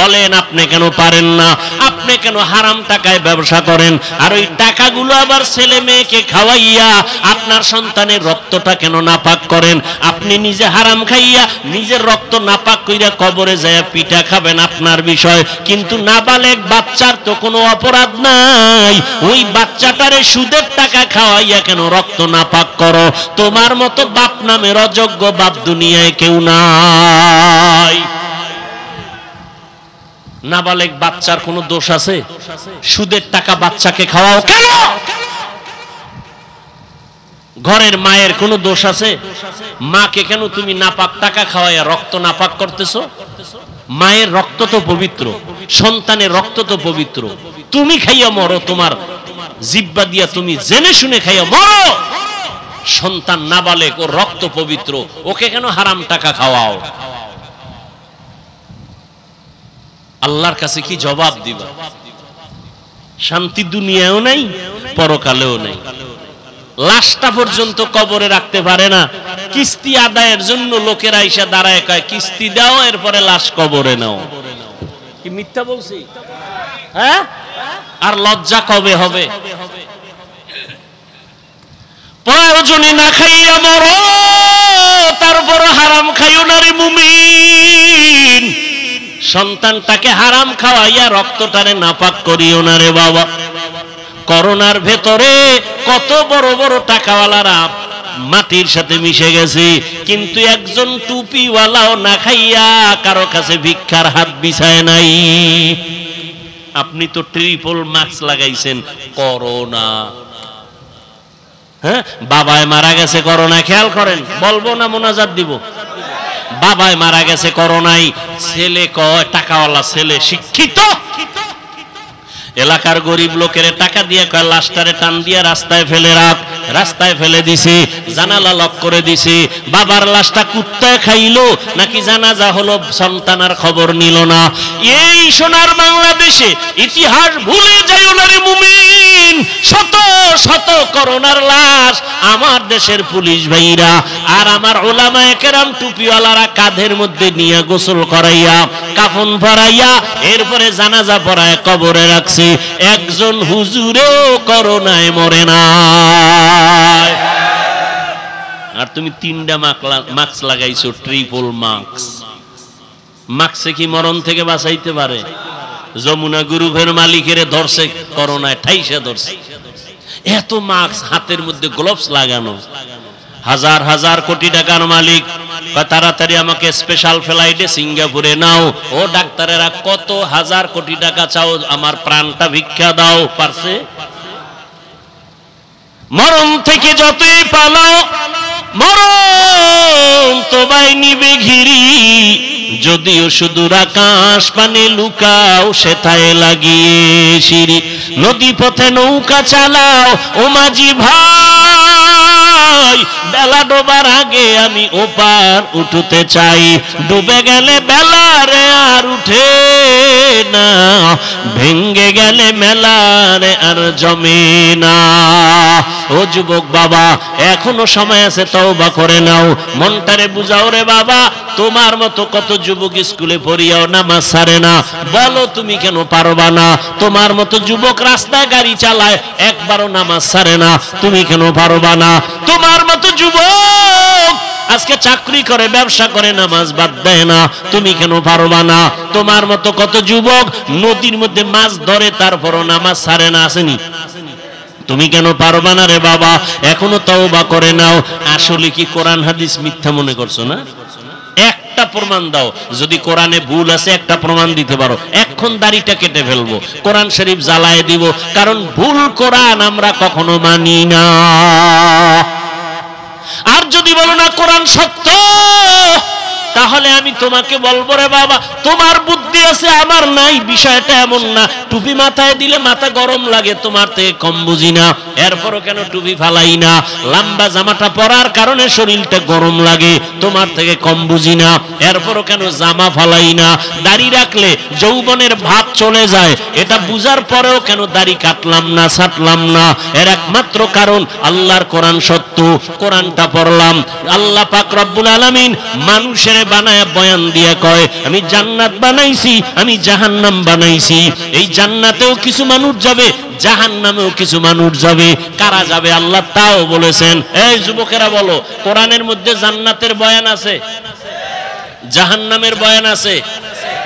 Speaker 1: বলেন আপনি কেন পারেন না? আপনি কেন হারাম টাকায় ব্যবসা করেন? আর ওই টাকাগুলো আবার ছেলে মেয়েকে খাওয়াইয়া আপনার সন্তানের রক্তটা কেন নাপাক করেন? আপনি নিজে হারাম খাইয়া নিজের রক্ত নাপাক কইরা কবরে যায় পিঠা খাবেন, আপনার বিষয়। কিন্তু নাবালেগ বাচ্চার তো কোনো অপরাধ নাই, ওই বাচ্চাটারে সুদের টাকা খাওয়াইয়া কেন রক্ত নাপাক করো? তোমার মতো বাপ নামের অযোগ্য বাপ দুনিয়ায় কেউ নাই। নাবালেগ বাচ্চার কোনো দোষ আছে? সুদের টাকা বাচ্চাকে খাওয়াও কেন? ঘরের মায়ের কোনো দোষ আছে? মাকে কেন তুমি নাপাক টাকা খাওয়াইয়া রক্ত নাপাক করতেছো? মায়ের রক্ত তো পবিত্র, সন্তানের রক্ত তো পবিত্র। তুমি খাইয়া মরো, তোমার জিহ্বা দিয়া তুমি জেনে শুনে খাইয়া মরো। সন্তান নাবালেগ, ওর রক্ত পবিত্র, ওকে কেন হারাম টাকা খাওয়াও? আল্লাহর কাছে কি জবাব দিবা? শান্তি দুনিয়ায়ও নাই, পরকালেও নাই। লাশটা পর্যন্ত কবরে রাখতে পারে না। কিস্তি আদায়ের জন্য লোকেরা এসে দাঁড়ায়, কয় কিস্তি দাও, এরপরে লাশ কবরে নাও। কি মিথ্যা বলছি? হ্যাঁ? আর লজ্জা কবে হবে? প্রয়োজনে না খাইয়া মরো, তারপর হারাম খাইও না রে মুমিন। সন্তানটাকে হারাম খাওয়াইয়া রক্তটারে নাপাক করিও না রে বাবা। করোনার ভেতরে কত বড় বড় টাকাওয়ালারা মাটির সাথে মিশে গেছে, কিন্তু একজন টুপিওয়ালাও না খাইয়া কারো কাছে ভিক্ষার হাত বিছায় নাই। আপনি তো ট্রিপল মাস্ক লাগাইছেন, করোনা। হ্যাঁ, বাবায় মারা গেছে করোনা, খেয়াল করেন, বলবো না মোনাজাত দিব? বাবায় মারা গেছে করোনায়, ছেলে কয়, টাকাওয়ালা ছেলে, শিক্ষিত, এলাকার গরিব লোকের টাকা দিয়ে কয় লাশটারে টান দিয়ে রাস্তায় ফেলে রাখ। রাস্তায় ফেলে দিছি, জানালা লক করে দিছি। বাবার লাশটা কুত্তায় খাইলো নাকি জানাজা হলো, সন্তানার খবর নিল না। এই সোনার বাংলাদেশে ইতিহাস ভুলে যাইও না রে মুমিন। শত শত করোনার লাশ আমার দেশের পুলিশ ভাইরা আর আমার উলামায়ে কেরাম টুপিওয়ালারা কাঁধের মধ্যে নিয়ে গোসল করাইয়া, কাফন পরাইয়া, এরপরে জানাজা পড়ায় কবরে রাখছে। একজন হুজুরেও করোনায় মরে না। আর তুমি 3টা মাস্ক লাগাইছো, ট্রিপল মাস্ক। মাস্কে কি মরণ থেকে বাঁচাইতে পারে? যমুনা গ্রুপের মালিকের ধরছে করোনায়, ঠাইসা ধরছে। এত মাস্ক, হাতের মধ্যে গ্লোভস লাগানো। হাজার হাজার কোটি টাকার মালিক, তাড়াতাড়ি আমাকে স্পেশাল ফ্লাইটে সিঙ্গাপুরে নাও। ও ডাক্তারেরা কত হাজার কোটি টাকা চাও, আমার প্রাণটা ভিক্ষা দাও, পারছে? মরণ থেকে যতই পালাও, মরণ তোমায় নিবে ঘিরি। যদিও সুদূর আকাশ পানে লুকাও, সেথায় লাগিয়ে সিঁড়ি। নদী পথে নৌকা চালাও ও মাঝি ভাই, বেলা ডোবার আগে আমি ওপার উঠতে চাই। ডুবে গেলে বেলা রে আর উঠে না, ভেঙ্গে গেলে মেলা রে আর জমে না। ও যুবক বাবা, এখনো সময় আছে, তওবা করে নাও, মনটারে বুঝাও রে বাবা। তোমার মতো কত যুবক স্কুলে পড়িয়াও নামাজ ছাড়ে না, বলো তুমি কেন পারবা না? তোমার মতো যুবক রাস্তায় গাড়ি চালায়, একবারও নামাজ ছাড়ে না, তুমি কেন পারবা না? তোমার মতো যুবক আজকে চাকরি করে, ব্যবসা করে, নামাজ বাদ দেয় না, তুমি কেন পারবা না? তোমার মতো কত যুবক নদীর মধ্যে মাছ ধরে, তারপরও নামাজ ছাড়ে না, আসেনি? তুমি কেন পারবা না রে বাবা? এখনো তওবা করে নাও। আসলে কি কোরআন হাদিস মিথ্যা মনে করছো না? একটা প্রমাণ দাও, যদি কোরআনে ভুল আছে একটা প্রমাণ দিতে পারো, এখন দাড়িটা কেটে ফেলবো, কোরআন শরীফ জ্বালায় দিব, কারণ ভুল কোরআন আমরা কখনো মানি না। আর যদি বলো না কোরআন সত্য, তাহলে আমি তোমাকে বলবো, রে বাবা তোমার বুদ্ধি আছে আমার নাই, বিষয়টা এমন না। টুপি মাথায় দিলে মাথা গরম লাগে, তোমার থেকে কম বুঝি না, এরপরও কেন টুপি ফালাই না? লম্বা জামাটা পরার কারণে শরীরটা গরম লাগে, তোমার থেকে কম বুঝি না, এরপরও কেন জামা ফালাই না? দাড়ি রাখলে যৌবনের ভাব চলে যায়, এটা বুঝার পরেও কেন দাড়ি কাটলাম না, ছাটলাম না? এর একমাত্র কারণ আল্লাহর কোরআন সত্য, কোরআনটা পড়লাম। আল্লাহ পাক রব্বুল আলামিন মানুষের বানায় বয়ান দিয়ে কয়, আমি জান্নাত বানাইছি, আমি জাহান্নাম বানাইছি। এই জান্নাতেও কিছু মানুষ যাবে, জাহান্নামেও কিছু মানুষ যাবে। কারা যাবে আল্লাহ তাও বলেছেন। এই যুবকেরা বলো, কোরআনের মধ্যে জান্নাতের বয়ান আছে, জাহান্নামের বয়ান আছে,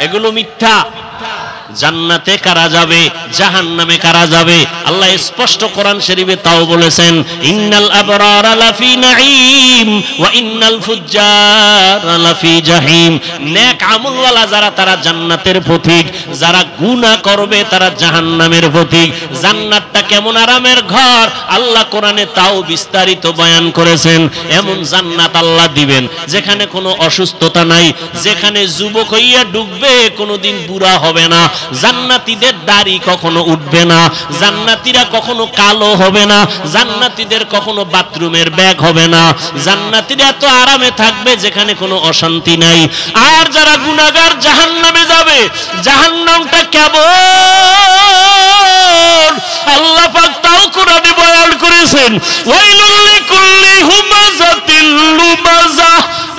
Speaker 1: এগুলো মিথ্যা। জান্নাতে কারা যাবে, জাহান্নামে কারা যাবে, আল্লাহ স্পষ্ট কোরআন শরীফে তাও বলেছেন, ইন্নাল আবরারা লাফি নাঈম ওয়া ইন্নাল ফুজ্জারা লাফি জাহিম। নেক আমলওয়ালা যারা তারা জান্নাতের পথিক, যারা গুনাহ করবে তারা জাহান্নামের পথিক। জান্নাতটা কেমন আরামের ঘর আল্লাহ কোরআনে তাও বিস্তারিত বয়ান করেছেন। এমন জান্নাত আল্লাহ দিবেন যেখানে কোনো অসুস্থতা নাই, যেখানে যুবক হইয়া ডুববে কোনোদিন বুড়া হবে না, জান্নাতীদের দাড়ি কখনো উঠবে না, জান্নাতীরা কখনো কালো হবে না, জান্নাতীদের কখনো বাথরুমের ব্যাগ হবে না, জান্নাতীরা এত আরামে থাকবে যেখানে কোনো অশান্তি নাই। আর যারা গুনাহগার জাহান্নামে যাবে, জাহান্নামটা কেমন আল্লাহ পাক তাও কোরআনে বয়ান করেছেন, ওয়াইলুল লিকুল্লি হুমাযাতিল লুমাযা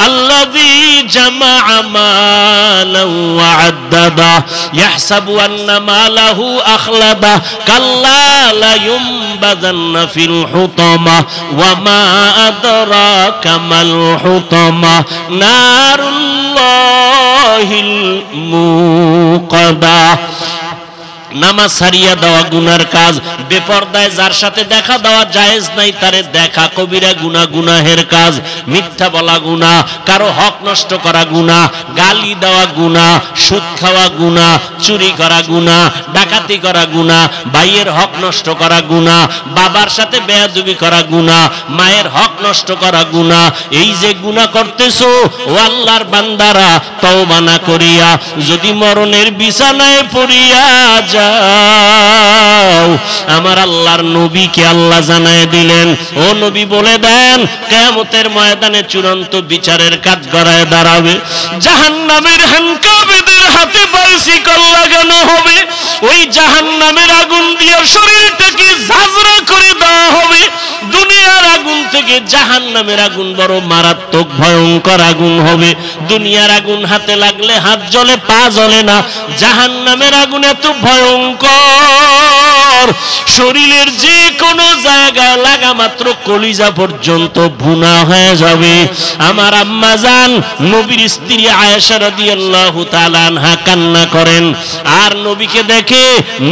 Speaker 1: আল্লাযী জামাআ মালান ওয়া আদ্দাদা ইয়াহসাবু আন্না মালাহু আখলাদা কাল্লা লা ইউমবাযান্না ফিল হুতামা ওয়া মা আদরাকা মাল হুতামা নারুল্লাহিল মুকাদা। নামাজ ছাড়িয়া দেওয়া গুনার কাজ, বেপরদায় যার সাথে দেখা দেওয়া জায়েজ নাই তারে দেখা কবিরা গুনাহ, গুনাহের কাজ। মিথ্যা বলা গুনাহ, কারো হক নষ্ট করা গুনাহ, গালি দেওয়া গুনাহ, সুদ খাওয়া গুনাহ, চুরি করা গুনাহ, ডাকাতি করা গুনাহ, ভাইয়ের হক নষ্ট করা গুনাহ, বাবার সাথে বেয়াদবি করা গুনাহ, মায়ের হক নষ্ট করা গুনাহ। এই যে গুনাহ করতেছো ও আল্লাহর বান্দারা, তওবা না করিয়া যদি মরণের বিছানায় পড়িয়া যায়, আমার আল্লাহর নবীকে আল্লাহ জানায় দিলেন, ও নবী বলে দেন কিয়ামতের ময়দানে চূড়ান্ত বিচারের কাজ গড়ায় দাঁড়াবে। জাহান্নামের হানকাবেদের হাতে বাইসিকল লাগানো হবে, ওই জাহান্নামের আগুন দিয়ে শরীরটাকে ঝাঁঝরা করে দেওয়া হবে। দুনিয়ার আগুন থেকে জাহান্নামের আগুন বড় মারাত্মক ভয়ঙ্কর আগুন হবে। দুনিয়ার আগুন হাতে লাগলে হাত জ্বলে, পা জ্বলে না, জাহান্নামের আগুন এত ভয়ঙ্কর, শরীরের যে কোনো জায়গায় লাগা মাত্র কলিজা পর্যন্ত ভুনা হয়ে যাবে। আমার আম্মা জান নবীর স্ত্রী আয়েশা রাদিয়াল্লাহু তাআলা আনহা কান্না করেন, আর নবীকে দেখে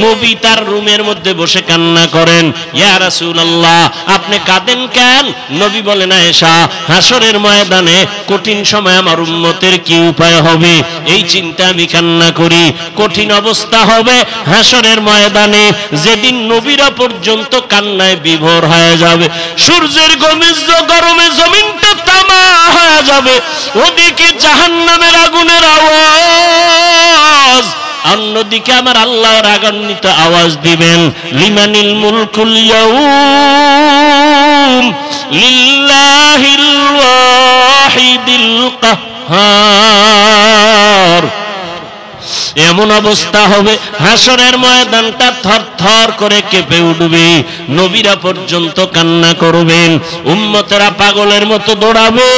Speaker 1: নবী তার রুমের মধ্যে বসে কান্না করেন। ইয়া রাসূলুল্লাহ আপনি কাঁদেন কেন? নবী বলেন, আয়েশা হাসরের ময়দানে কঠিন সময় আমার উম্মতের কি উপায় হবে এই চিন্তা আমি কান্না করি। কঠিন অবস্থা হবে হাসরের ময়দানে, যেদিন নবীরা পর্যন্ত কান্নায় বিভোর হয়ে যাবে, সূর্যের গরমে জমিনটা তামা হয়ে যাবে, ওদিকে জাহান্নামের আগুনের আওয়াজ, অন্যদিকে আমার আল্লাহ রাগান্বিত আওয়াজ দিবেন, লিমানিল মুলকুল ইয়াউম লিল্লাহিল ওয়াহিদিল কাহ্হার। এমন অবস্থা হবে হাসরের ময়দানটা থরথর করে কেঁপে উঠবে, নবীরা পর্যন্ত কান্না করবেন, উম্মতেরা পাগলের মতো দৌড়াবে।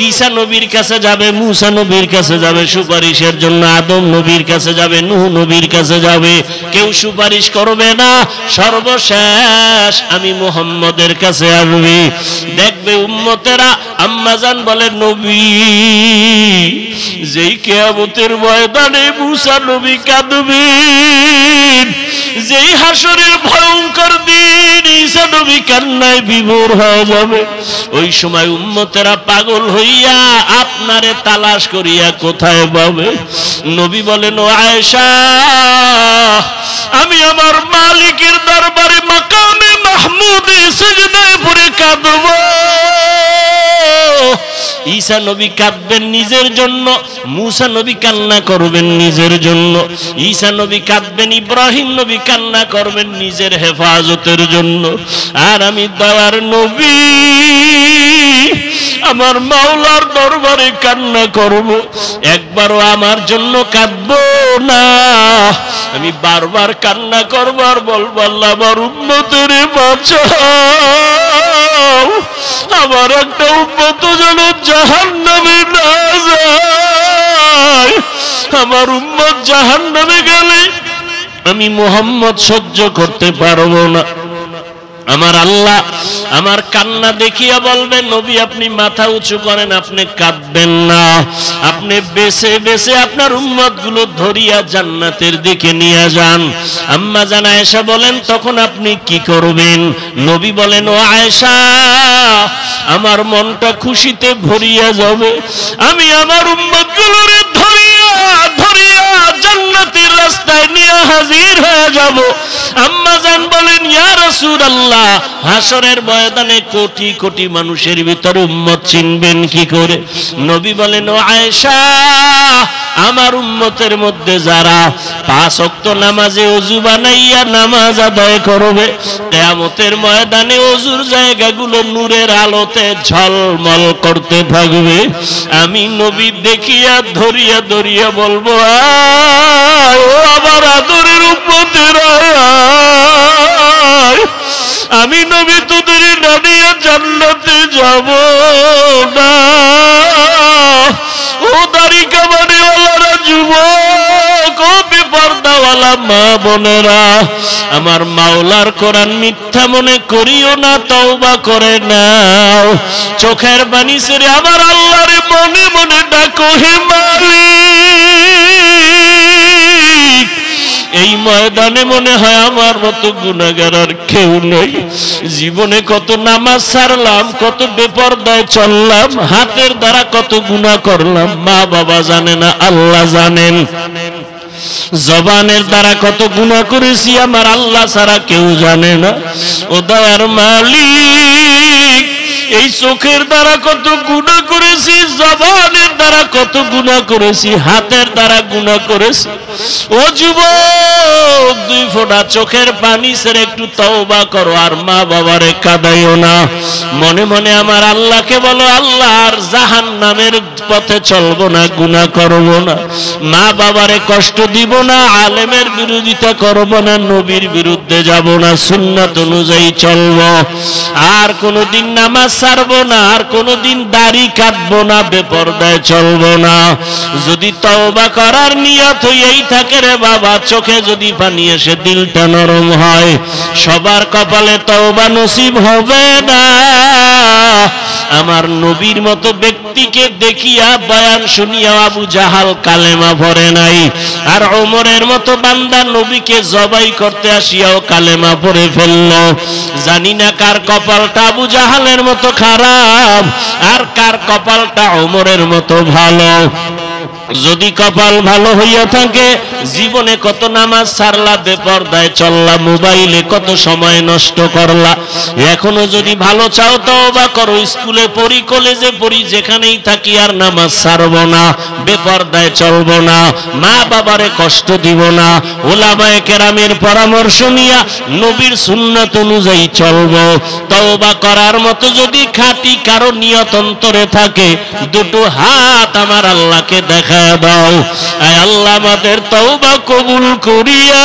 Speaker 1: ঈসা নবীর কাছে যাবে, মুসা নবীর কাছে যাবে সুপারিশের জন্য, আদম নবীর কাছে যাবে, নূহ নবীর কাছে যাবে, কেউ সুপারিশ করবে না। সর্বশেষ আমি মুহাম্মদের কাছে আসবে, দেখবে উম্মতেরা। আম্মাজান বলে, নবী যেই কিয়ামতের ময়দানে মুসা মুসা নবী কাঁদবেন। যেই হাসরের ভয়ঙ্কর দিন ঈসা নবী কান্নায় বিভোর হয়ে যাবে, ওই সময় উম্মতেরা পাগল হইয়া আপনারে তালাশ করিয়া কোথায় পাবে? নবী বলেন, ও আয়েশা, আমি আমার মালিকের দরবারে মাকামে মাহমুদে সিজদায় পড়ে কাঁদব। ঈসা নবী কাঁদবেন নিজের জন্য, মুসা নবী কান্না করবেন নিজের জন্য, ঈসা নবী কাঁদবেন, ইব্রাহিম নবী কান্না করবেন নিজের হেফাজতের জন্য। আর আমি দয়ার নবী আমার মাওলার দরবারে কান্না করব, একবারও আমার জন্য কাঁদব না। আমি বারবার কান্না করব আর বলবো, আল্লাহ আমার উম্মতের বাঁচাও, আমার একটা উম্মত যেন জাহান্নামে না যায়। আমার উম্মত জাহান্নামে গেলে আমি মুহাম্মদ সহ্য করতে পারবো না। আমার আল্লাহ আমার কান্না দেখিয়া বলবেন, নবী আপনি মাথা উঁচু করেন, আপনি কাঁদবেন না, আপনি বেছে বেছে আপনার উম্মত গুলো ধরিয়া জান্নাতের দিকে নিয়ে যান। আম্মা জান আয়েশা বলেন, তখন আপনি কি করবেন? নবী বলেন, ও আয়েশা, আমার মনটা খুশিতে ভরিয়া যাবে, আমি আমার উম্মত গুলোরে ধরিয়া ধরিয়া জান্নাতের রাস্তায় নিয়ে হাজির হয়ে যাব। আম্মা জান বলেন, ইয়া রাসূলুল্লাহ, হাসরের ময়দানে কোটি কোটি মানুষের ভিতরে উম্মত চিনবেন কি করে? নবী বলেন, ও আয়েশা, আমার উম্মতের মধ্যে যারা 5 ওয়াক্ত নামাজে ওযু বানাইয়া নামাজ আদায় করবে, কিয়ামতের ময়দানে ওযুর জায়গাগুলো নূরের আলোতে ঝলমল করতে থাকবে। আমি নবী দেখিয়া ধরিয়া ধরিয়া বলবো, আয় ও আমার আদরের উম্মতেরা, আমি নবী তোদের নামিয়ে জান্নাতে যাব না। ও দাড়ি কামানেওয়ালারা, যুবক, ও বেপরদাওয়ালা মা বোনেরা, আমার মাওলার কোরআন মিথ্যা মনে করিও না, তওবা করে নাও। চোখের পানি ছেড়ে আমার আল্লাহরে মনে মনে ডাকো, হে মালিক। এই ময়দানে মনে হয় আমার মতো গুনাহগার আর কেউ নেই। জীবনে কত নামাজ ছাড়লাম, কত বেপরদায় চললাম, হাতের দ্বারা কত গুনাহ করলাম, মা বাবা জানে না, আল্লাহ জানেন। জবানের দ্বারা কত গুনাহ করেছি, আমার আল্লাহ ছাড়া কেউ জানে না। ও দয়ার মালিক, এই চোখের দ্বারা কত গুনাহ করেছি, জবানের দ্বারা কত গুনাহ করেছি, হাতের দ্বারা গুনাহ করেছি। ও যুবক, 2 ফোঁটা চোখের পানি ছেড়ে একটু তওবা করো, আর মা বাবারে কাঁদাইও না। মনে মনে আমার আল্লাহকে বলো, আল্লাহ আর জাহান্নামের পথে চলবো না, গুনাহ করব না, মা বাবারে কষ্ট দিব না, আলেমের বিরোধিতা করব না, নবীর বিরুদ্ধে যাব না, সুন্নাত অনুযায়ী চলবো। আর কোনোদিন নামাজ ছাড়বো না, আর কোনোদিন দাড়ি কাটবো না, বেপরদায় চলবো না। যদি তওবা করার নিয়ত হইয়াই থাকে রে বাবা, চোখে যদি পানি এসে দিলটা নরম হয়, সবার কপালে তওবা নসিব হবে না। আমার নবীর মতো ব্যক্তিকে দেখিয়া বয়ান শুনিয়া আবু জাহাল কালেমা পড়ে নাই, আর ওমরের মতো বান্দা নবীকে জবাই করতে আসিয়াও কালেমা পড়ে ফেলল। জানি না কার কপালটা আবু জাহালের মতো খারাপ, আর কার কপালটা ওমরের মতো ভালো। যদি কপাল ভালো হইয়া থাকে, জীবনে কত নামাজ ছাড়লা, বেপরদায় চললা, মোবাইলে কত সময় নষ্ট করলা, এখনো যদি ভালো চাও তওবা করো। স্কুলে পড়ি, কলেজে পড়ি, যেখানেই থাকি আর নামাজ ছাড়বো না, বেপরদায় চলবো না, মা বাবারে কষ্ট দিব না, উলামায়ে কেরামের পরামর্শ নিয়া নবীর সুন্নাত অনুযায়ী চলবো। তওবা করার মতো যদি খাঁটি কারো নিয়ত অন্তরে থাকে, 2 হাত আমার আল্লাহকে দেখা দাও। আয় আল্লাহ, আমাদের তওবা কবুল করিয়া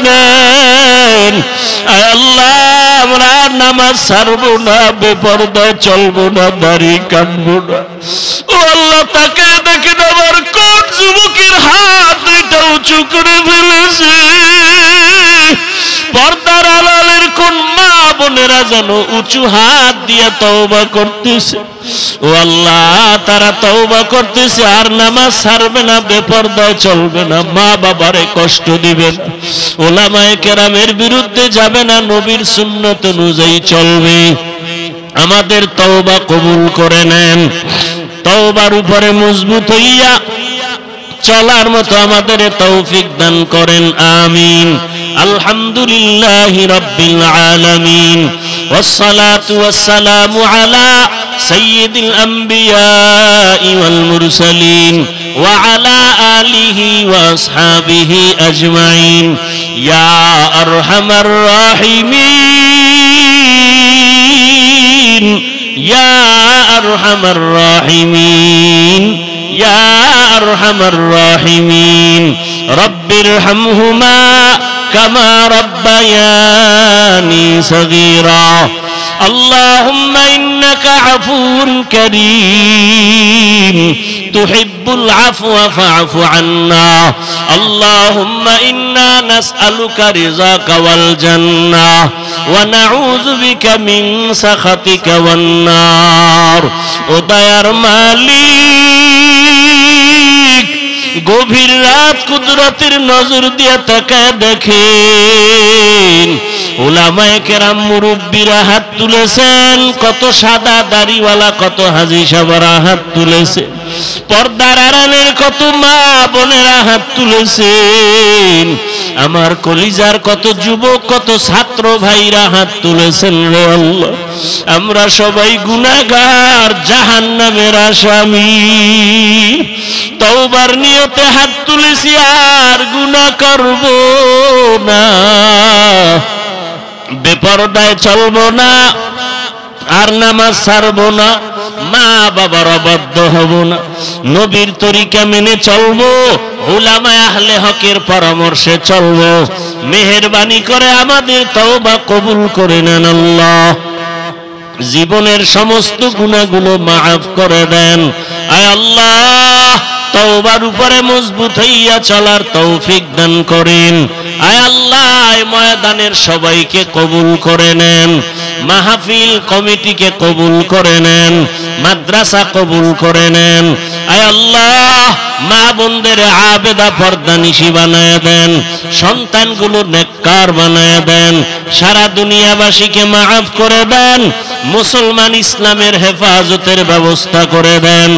Speaker 1: নেন। আয় আল্লাহ, আমরা নামাজ ছাড়বো না, বেপরদায় চলবো না, দাড়ি কাটবো না। ও আল্লাহ, তাকে দেখেন আমার কোন যুবকের হাত এটা উঁচু করে ফেলেছে, পর্দার আড়ালের কোন মা বোনের বোনেরা যেন উঁচু হাত দিয়ে তওবা করতেছে। ও আল্লাহ, তারা তওবা করতেছে, আর নামাজ ছাড়বে না, বেপরদায় চলবে না, মা বাবারে কষ্ট দিবে না, ওলামায়ে কেরামের বিরুদ্ধে যাবে না, নবীর সুন্নত অনুযায়ী চলবে। আমাদের তওবা কবুল করে নেন। তওবার উপরে মজবুত হইয়া চলার মতো আমাদের তৌফিক দান করেন, আমিন। আলহামদুলিল্লাহি রাব্বিল আলামিন, ওয়াসসালাতু ওয়াসসালামু আলা সাইয়্যিদিল আম্বিয়াই ওয়াল মুরসালিন ওয়া আলা আলিহি ওয়া আসহাবিহি আজমাইন। ইয়া আরহামার রাহিমিন, ইয়া আরহামার রাহিমিন, ইয়া আরহামার রাহিমিন। রব্বিরহামহুমা কামা রাব্বায়ানি সগীরা। আল্লাহুম্মা ইন্নাকা আফুউন কারীম তুহিব্বুল আফওয়া ফা'ফু আন্না। আল্লাহুম্মা ইন্না নাসআলুকা রিযাকা ওয়াল জান্নাহ ওয়া নাউযু বিকা মিন সাখাতিকা ওয়ান নার। ও দয়ার মালিক, গভীর রাত কুদরতের নজর দিয়ে তাকায় দেখেন, উলামায়ে কেরাম মুরব্বীরা হাত তুলেছেন, কত সাদা দাড়িওয়ালা, কত হাজী সাহেবরা হাত তুলেছে, পর্দার আড়ালের কত মা বোনেরা হাত তুলেছেন, আমার কলিজার কত যুবক, কত ছাত্র ভাইরা হাত তুলেছেন। রে আল্লাহ, আমরা সবাই গুনাহগার, জাহান্নামের আসামি। তওবার নিয়তে হাত তুলেছি, আর গুনাহ করব না, বেপরদায় চলবো না, আর নামাজ ছাড়বো না, মা বাবার অবাধ্য হব না, নবীর তরিকা মেনে চলবো, উলামায়ে আহলে হকের পরামর্শে চলবো। মেহেরবানি করে আমাদের তওবা কবুল করে নেন আল্লাহ। জীবনের সমস্ত গুনাহগুলো মাফ করে দেন। আয় আল্লাহ, তওবার উপরে মজবুত হইয়া চলার তৌফিক দান করেন। আয় আল্লাহ, এই ময়দানের সবাইকে কবুল করে নেন, মাহফিল কমিটিকে কবুল করে নেন, মাদ্রাসা কবুল করে নেন। আয় আল্লাহ, মা বোনদের আবেদা পর্দানিশী বানায় দেন, সন্তানগুলো নেককার বানায় দেন, সারা দুনিয়াবাসীকে মাফ করে দেন, মুসলমান ইসলামের হেফাজতের ব্যবস্থা করে দেন।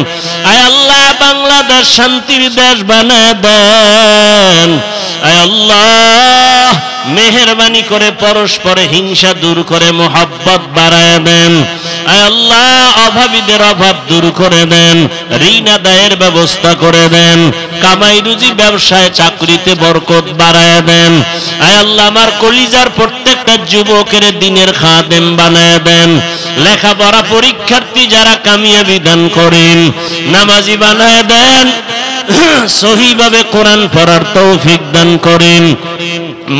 Speaker 1: আয় আল্লাহ, বাংলাদেশ শান্তির দেশ বানায় দেন। আয় আল্লাহ, মেহেরবানি করে পরস্পরে হিংসা দূর করে মোহাব্বত বাড়ায় দেন। আয় আল্লাহ, অভাবীদের অভাব দূর করে দেন, ঋণ আদায়ের ব্যবস্থা করে দেন, কামাই রুজি ব্যবসায় চাকরিতে বরকত বাড়ায় দেন। আয় আল্লাহ, আমার কলিজার প্রত্যেকটা যুবকের দিনের খাদেম বানায় দেন, লেখাপড়া পরীক্ষার্থী যারা কামিয়াবি দান করেন, নামাজি বানায় দেন, সহিভাবে কোরআন পড়ার তৌফিক দান করেন,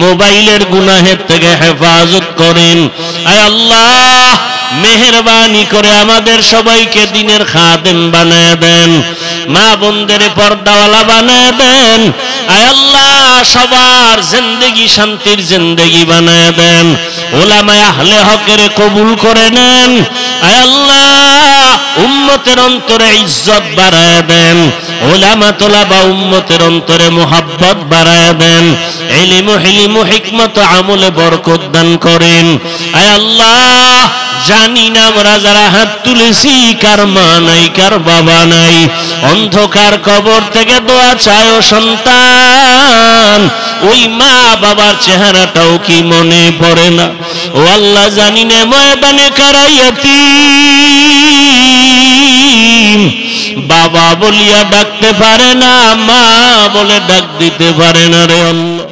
Speaker 1: মোবাইলের গুনাহের থেকে হেফাজত করেন। আয় আল্লাহ, মেহেরবানি করে আমাদের সবাইকে দিনের খাদেম বানায় দেন, মা বোনদের পর্দাওয়ালা বানায় দেন। আয় আল্লাহ, সবার জিন্দেগি শান্তির জিন্দেগি বানায় দেন, উলামায়ে আহলে হকের কবুল করে নেন। আয় আল্লাহ, উম্মতের অন্তরে ইজ্জত বাড়ায় দেন, উলামা তোলাবা উম্মতের অন্তরে মুহাব্বত বাড়ায় দেন, ইলম হিলম হিকমত আমলে বরকত দান করেন। আয় আল্লাহ, জানি না আমরা যারা হাত তুলেছি কার মা নাই, কার বাবা নাই, অন্ধকার কবর থেকে দোয়া চায় ও সন্তান, ওই মা বাবার চেহারাটাও কি মনে পড়ে না? ও আল্লাহ, জানি না ময়দানে কারা ইয়াতীম, বাবা বলিয়া ডাকতে পারে না, মা বলে ডাক দিতে পারে না। রে আল্লাহ,